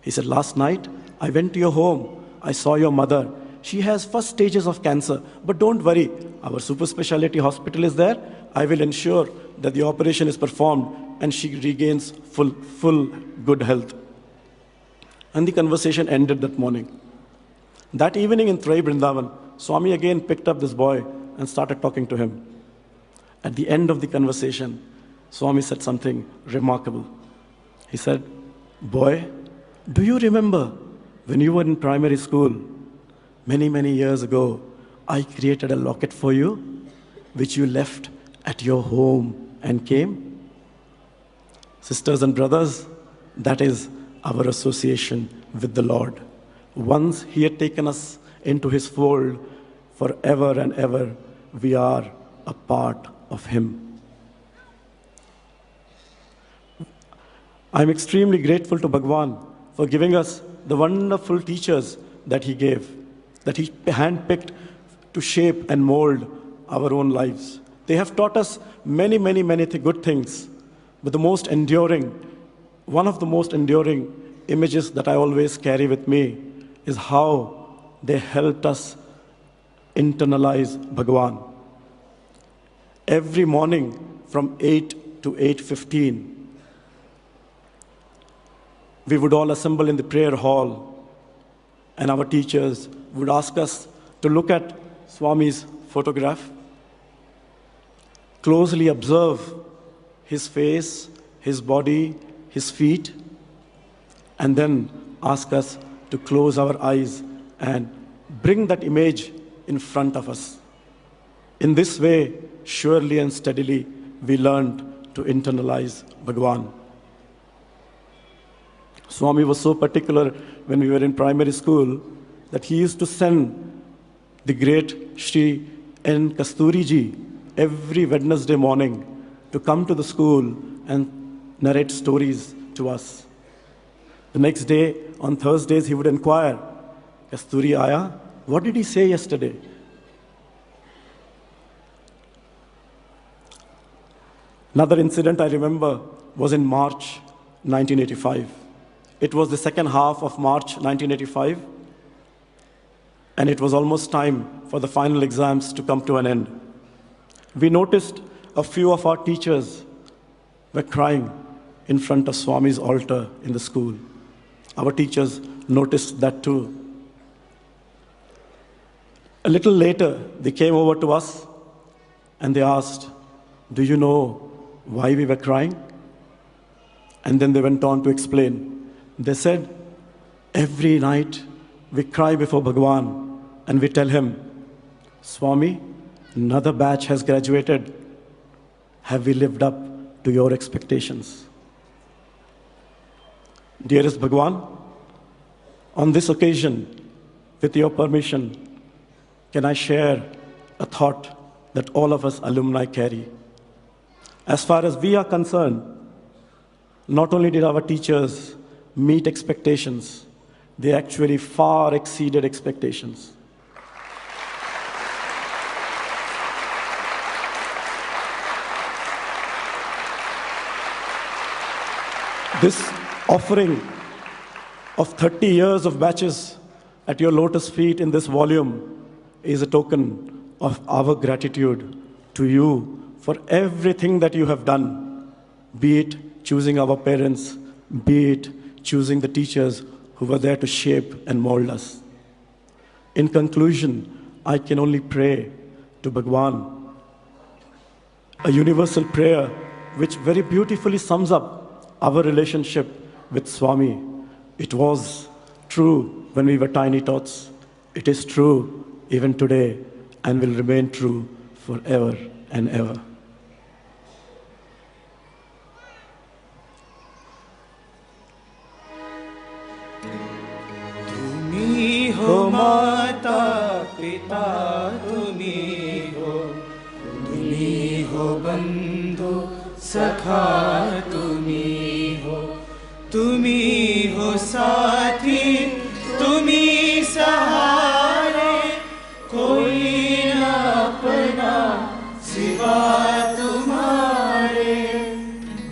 He said, last night I went to your home, I saw your mother. She has first stages of cancer, but don't worry, our super specialty hospital is there. I will ensure that the operation is performed and she regains full good health. And the conversation ended that morning. That evening in Trai Vrindavan, Swami again picked up this boy and started talking to him. At the end of the conversation, Swami said something remarkable. He said, boy, do you remember when you were in primary school, many years ago, I created a locket for you, which you left at your home and came? Sisters and brothers, that is our association with the Lord. Once He had taken us into His fold, forever and ever, we are a part of Him. I'm extremely grateful to Bhagwan for giving us the wonderful teachers that he gave, that he handpicked to shape and mold our own lives. They have taught us many, many, many good things, but one of the most enduring images that I always carry with me is how they helped us internalize Bhagwan. Every morning from 8 to 8:15, we would all assemble in the prayer hall, and our teachers would ask us to look at Swami's photograph, closely observe his face, his body, his feet, and then ask us to close our eyes and bring that image in front of us. In this way, surely and steadily, we learned to internalize Bhagwan. Swami was so particular when we were in primary school that he used to send the great Shri N. Kasturi every Wednesday morning to come to the school and narrate stories to us. The next day, on Thursdays, he would inquire, Kasturi Aya, what did he say yesterday? Another incident I remember was in March 1985. It was the second half of March 1985, and it was almost time for the final exams to come to an end. We noticed a few of our teachers were crying in front of Swami's altar in the school. Our teachers noticed that too. A little later, they came over to us and they asked, "Do you know why we were crying?" And then they went on to explain. They said, "Every night we cry before Bhagwan and we tell him, Swami, another batch has graduated. Have we lived up to your expectations?" Dearest Bhagwan, on this occasion, with your permission, can I share a thought that all of us alumni carry? As far as we are concerned, not only did our teachers meet expectations, they actually far exceeded expectations. This offering of 30 years of batches at your lotus feet in this volume is a token of our gratitude to you for everything that you have done, be it choosing our parents, be it choosing the teachers who were there to shape and mold us. In conclusion, I can only pray to Bhagwan, a universal prayer which very beautifully sums up our relationship with Swami. It was true when we were tiny tots. It is true even today and will remain true forever and ever. तुम्ही हो माता पिता, तुम्ही हो बंधु सखा, तुम्ही हो साथी, तुम्ही सहारे, कोई न अपना सिवा तुम्हारे,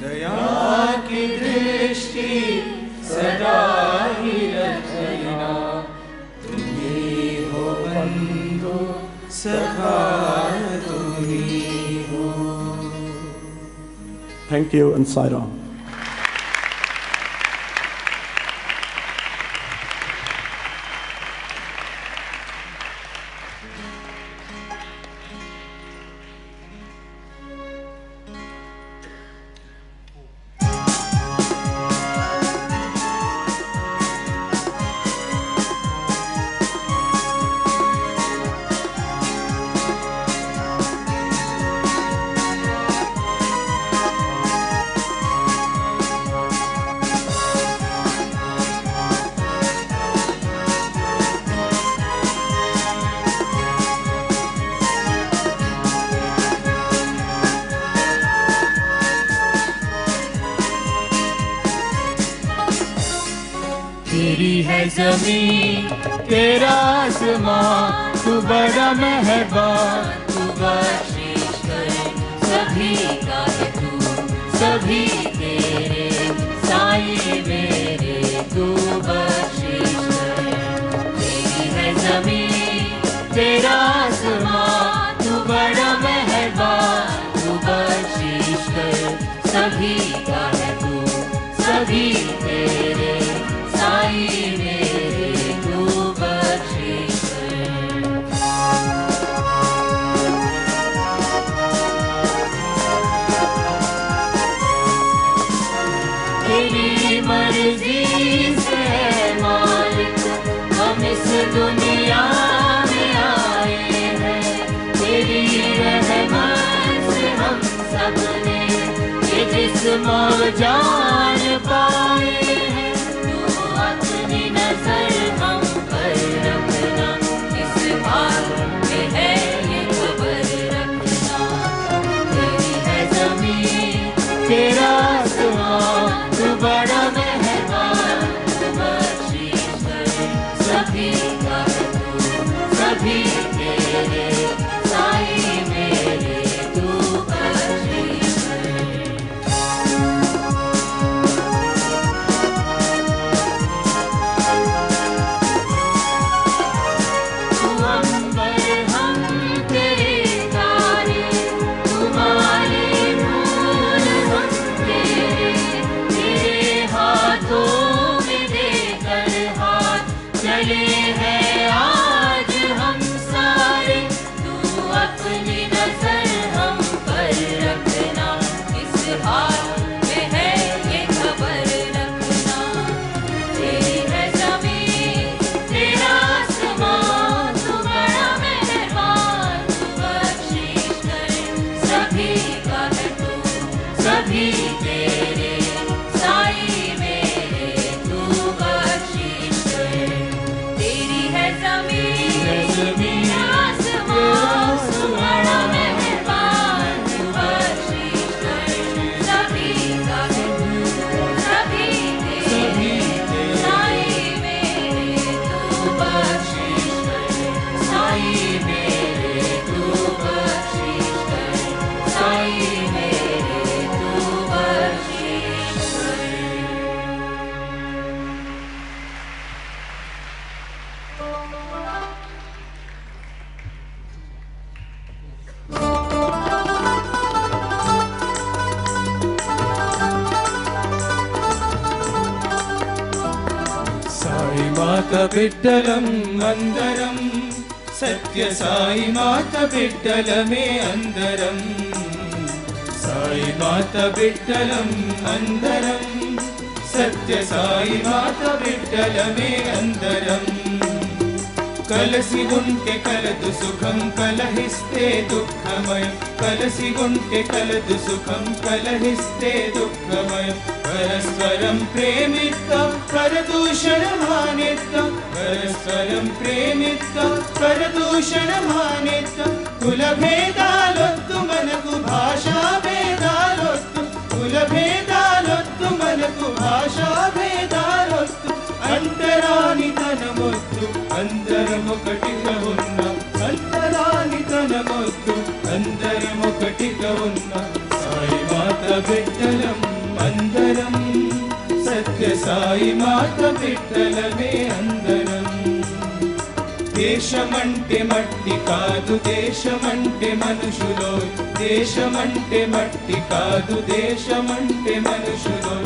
दया की दृष्टि सदा ही रखना, तुम्ही हो बंधु सखा, तुम्ही हो। Thank you and Sai Ram. तेरी है ज़मीन तेरा आसमां, तू बड़ा मेहरबान, तू बख्शिश कर सभी का है तू, सभी तेरे साईं मेरे, तू बख्शिश कर। तेरी है ज़मीन तेरा आसमां, तू बड़ा मेहरबान, तू बख्शिश कर सभी का है तू, सभी तेरे साईं मेरे, तू बख्शिश कर। तेरी मर्जी से मालिक हम इस दुनिया में आए हैं, तेरी रहमत से हम सब ने ये जिस्म और जान पाए हैं। तू अपनी नजर हम पर रखना, इस हाल में है ये खबर रखना। तेरी है ज़मीन तेरा आसमां, तू बड़ा मेहरबान, तू बख्शिश कर सभी का है तू, सभी तेरे साईं मेरे, तू बख्शिश कर। तू अंबर हम तेरी तारीफ, तू माले फूल हम तेरे हाथों में देकर हाथ चले हैं आज हम सारे। तू अपनी नजर हम पर रखना, इस हाल में है ये खबर रखना। तेरी है ज़मीन तेरा आसमां, तू बड़ा मेहरबान, तू बख्शिश कर सभी का है तू, सभी तेरे साईं मेरे, तू बख्शिश कर। तेरी है ज़मीन आसमां, तू बड़ा मेहरबान, तू बख्शिश कर सभी का है तू, सभी तेरे साईं मेरे, तू बख्शिश कर साईं मेरे, तू बख्शिश कर साईं मेरे, तू बख्शिश कर। సాయి మాత బిడ్డలం అందరం, సత్య సాయి మాత బిడ్డలమే అందరం, సాయి మాత బిడ్డలం అందరం, సత్య సాయి మాత బిడ్డలమే అందరం. కలసి ఉంటే కలదు సుఖం, కలహిస్తే దుఃఖమయం, కలసి ఉంటే కలదు సుఖం, కలహిస్తే దుఃఖమయం. పరస్పరం ప్రేమిద్దాం, పరదూషణ మానేద్దాం, పరస్పరం ప్రేమిద్దాం, పరదూషణ మానేద్దాం. కుల భేదాలొద్దు మనకు, భాషా భేదాలొద్దు, కుల భేదాలొద్దు మనకు, భాషా భేదాలొద్దు. అంతరాని తనమొద్దు, అందరం ఒకటిగా ఉన్నాం, అంతరాని తనమొద్దు, అందరం ఒకటిగా ఉన్నాం. సాయి మాత బిడ్డలం అందరం, సత్య సాయి మాత బిడ్డలమే అందరం. దేశమంటే మట్టి కాదు, దేశమంటే మనుషులో, దేశమంటే మట్టి కాదు, దేశమంటే మనుషులో.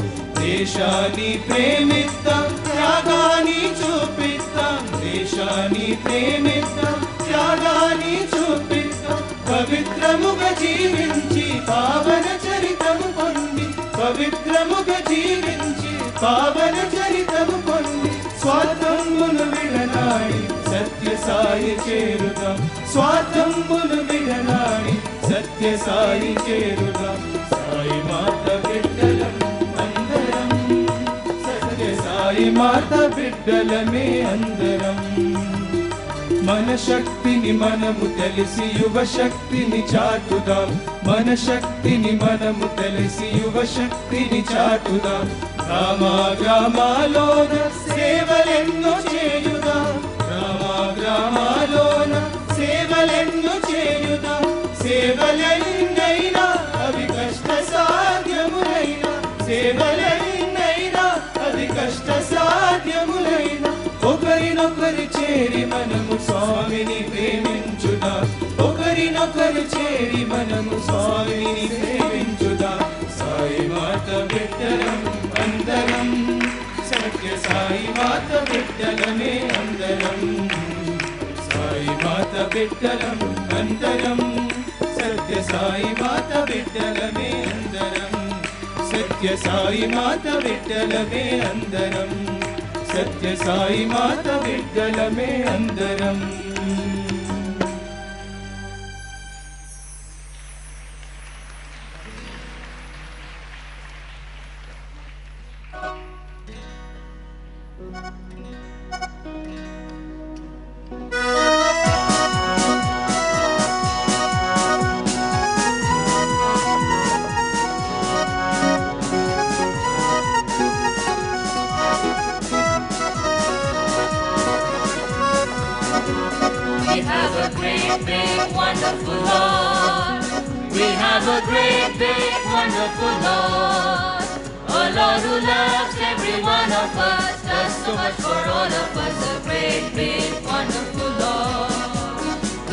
దేశాన్ని ప్రేమిద్దాం, త్యాగాన్ని చూపిద్దాం, దేశాన్ని ప్రేమిద్దాం, త్యాగాన్ని చూపిద్దాం. పవిత్రముగా జీవించి పావన చరితము పొంది, పవిత్రముగా జీవించి పావన చరితము పొంది. స్వార్థమును విడనాడి సత్య సాయి చేరుదాం, స్వార్థమును విడనాడి సత్య సాయి చేరుదాం. సాయి మాత బిడ్డలం అందరం, సత్య సాయి మాత బిడ్డలమే అందరం. మన శక్తిని మనము తెలిసి యువ శక్తిని చాటుదాం, మన శక్తిని మనము తెలిసి యువ శక్తిని చాటుదాం. గ్రామ గ్రామాలోన సేవలెన్నో చేయుదాం. గ్రామ గ్రామాలోన సేవలెన్నో చేయుదాం. సేవలెన్నైనా అవి కష్ట సాధ్యములైనా, సేవలెన్నైనా అవి కష్ట సాధ్యములైనా, ఒకరినొకరు చేరి మనము స్వామిని ప్రేమించుదాం. ఒకరినొకరు చేరి మనము స్వామిని ప్రేమించుదాం. సాయి మాత బిడ్డలం అందరం, సత్య సాయి మాత బిడ్డలమే అందరం. సాయి మాత బిడ్డలం అందరం, సత్య సాయి మాత బిడ్డలమే అందరం. సత్య సాయి మాత బిడ్డలమే అందరం. సత్య సాయి మాత బిడ్డలమే అందరం. We have a great, big, wonderful Lord. We have a great, big, wonderful Lord. A Lord who loves every one of us, does so much for all of us. A great, big, wonderful Lord.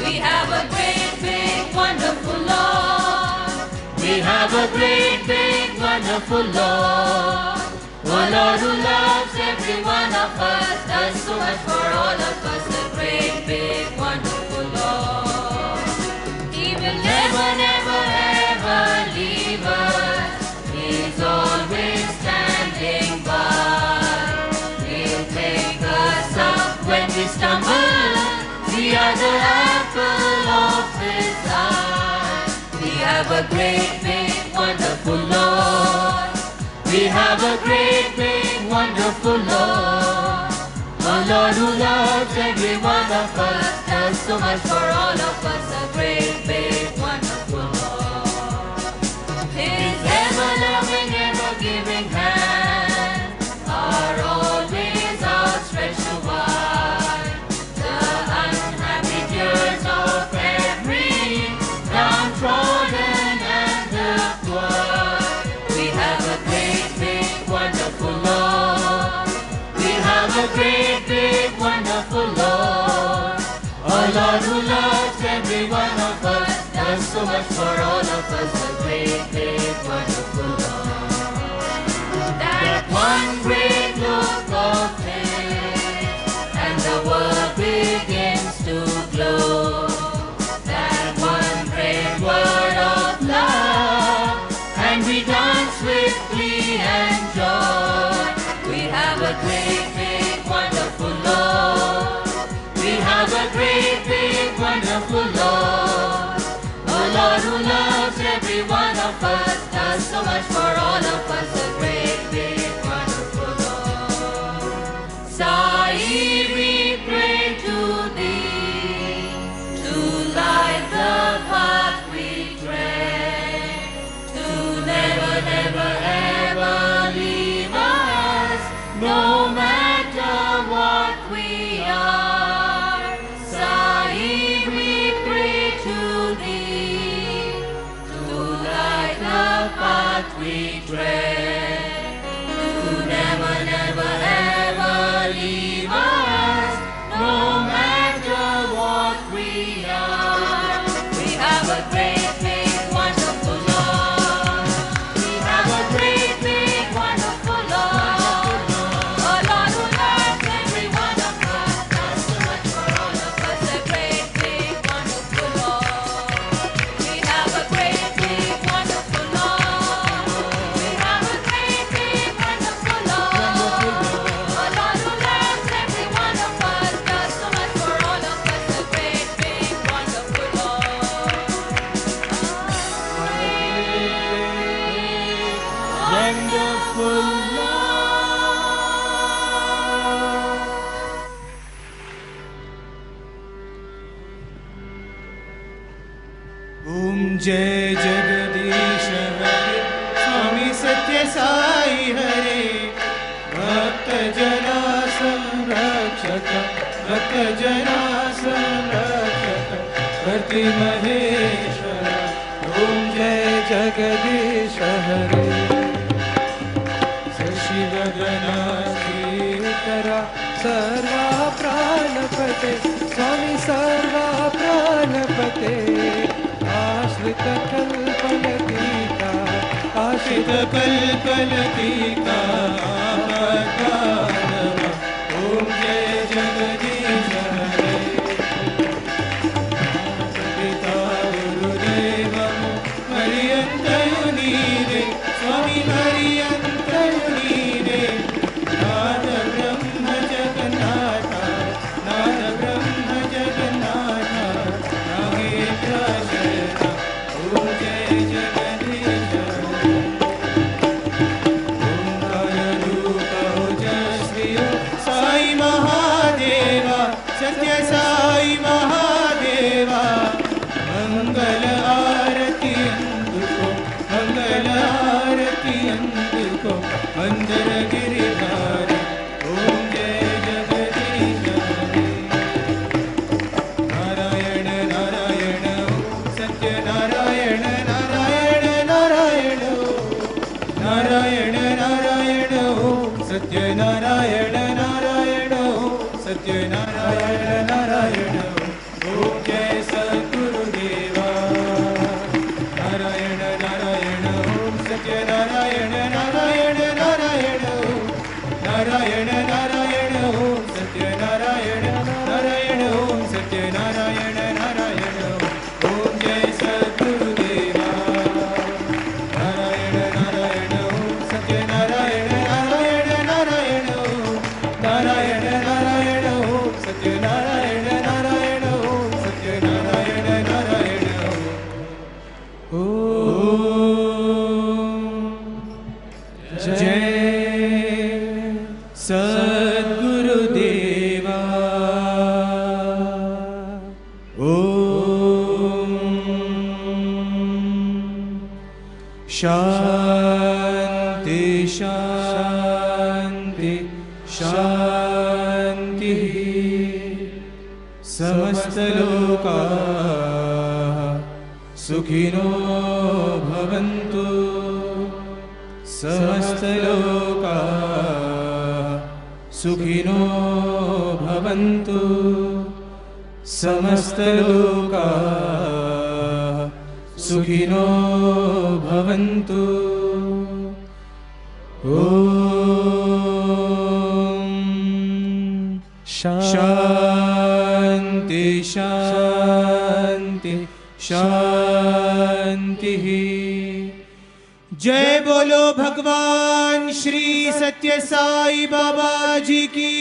We have a great, big, wonderful Lord. We have a great, big, wonderful Lord. A Lord who loves every one of us, does so much for all of us. A great, big, wonderful Lord. He will never, never, ever leave us. He's always standing by. He'll take us up when we stumble. We are the apple of His eye. We have a great, big, wonderful Lord. We have a great, big, wonderful Lord. A Lord who loves every one of us, does so much for all of us. A great, big, wonderful Lord. His ever-loving, ever-giving hands are always outstretched wide. The unhappy tears of every downtrodden and the poor. We have a great, big, wonderful Lord. We have a great, big, wonderful Lord. A Lord who loves every one of us, does so much for all of us. A great, big, wonderful Lord. That one great look of His, and the world begins to glow. That one great word of love, and we dance with glee and joy. We have a great, big, wonderful Lord. We have a great, big, wonderful Lord. A Lord who loves every one of us, does so much for all of us. A great, big, wonderful Lord. Sai, we pray to Thee, to light the path we tread, to never, never, ever leave us, no matter what we are. Sai, we pray to Thee, to light the path we tread, to never, never, ever leave us, no matter what we are. We have a great, big, wonderful Lord. We have a great, big, wonderful Lord. A Lord who loves every one of us, does so much for all of us. A great, big, wonderful Lord. We have a great, big, wonderful Lord. We have a great, big, wonderful Lord. A Lord who loves every one of us, does so much for all of us. A great, big, wonderful Lord. Wonderful Lord. Om Jai Jagat सत्य साई हरे भक्त जना संरक्षक भक्त जना संरक्षक प्रति महेश्वर ओम जय जगदीश हरे शिव गणा श्रीकरा सर्वा प्राणपते स्वामी सर्वा प्राणपते आश्रित कल्पलतिका आश्रित कल्पलतिका ओम जय जगदीश हरे पिता गुरुदेव हरियंतयु नीरे स्वामी हरियंतयु नीरे नाद ब्रह्म जगन्नाथ नाद ब्रह्म जगन्नाथ नागेन्द्र शरण ओम जय जगदीश ओंकार रूप ओजस्वी साई महादेवा सत्य साई महादेवा मंगल आरती अंदुको मंगल आरती अंदुको अंदर गिरिधारी ओम जय जगदीश हरे नारायण नारायण ओम सत्य नारायण नारायण नारायण नारायण नारायण ओम सत्य नारायण नारायण ओम सत्य नारायण नारायण ओम जय सद्गुरुदेवा नारायण नारायण ओम सत्य नारायण नारायण नारायण नारायण नारायण ओम सत्य नारायण नारायण ओम सत्य नारायण नारायण ओम जय सद्गुरुदेवा नारायण नारायण ओम सत्य नारायण नारायण नारायण नारायण नारायण ओम सत्य नारायण नारायण ओम सत्य नारायण नारायण ओम जय सद्गुरुदेवा ओम शांति शांति शांति समस्त लोकाः सुखिनो भवन्तु समस्त लोकाः सुखिनो भवन्तु समस्त लोकाः सुखिनो भवन्तु ओम शांति शांति शांति जय बोलो भगवान श्री सत्य साई बाबा जी की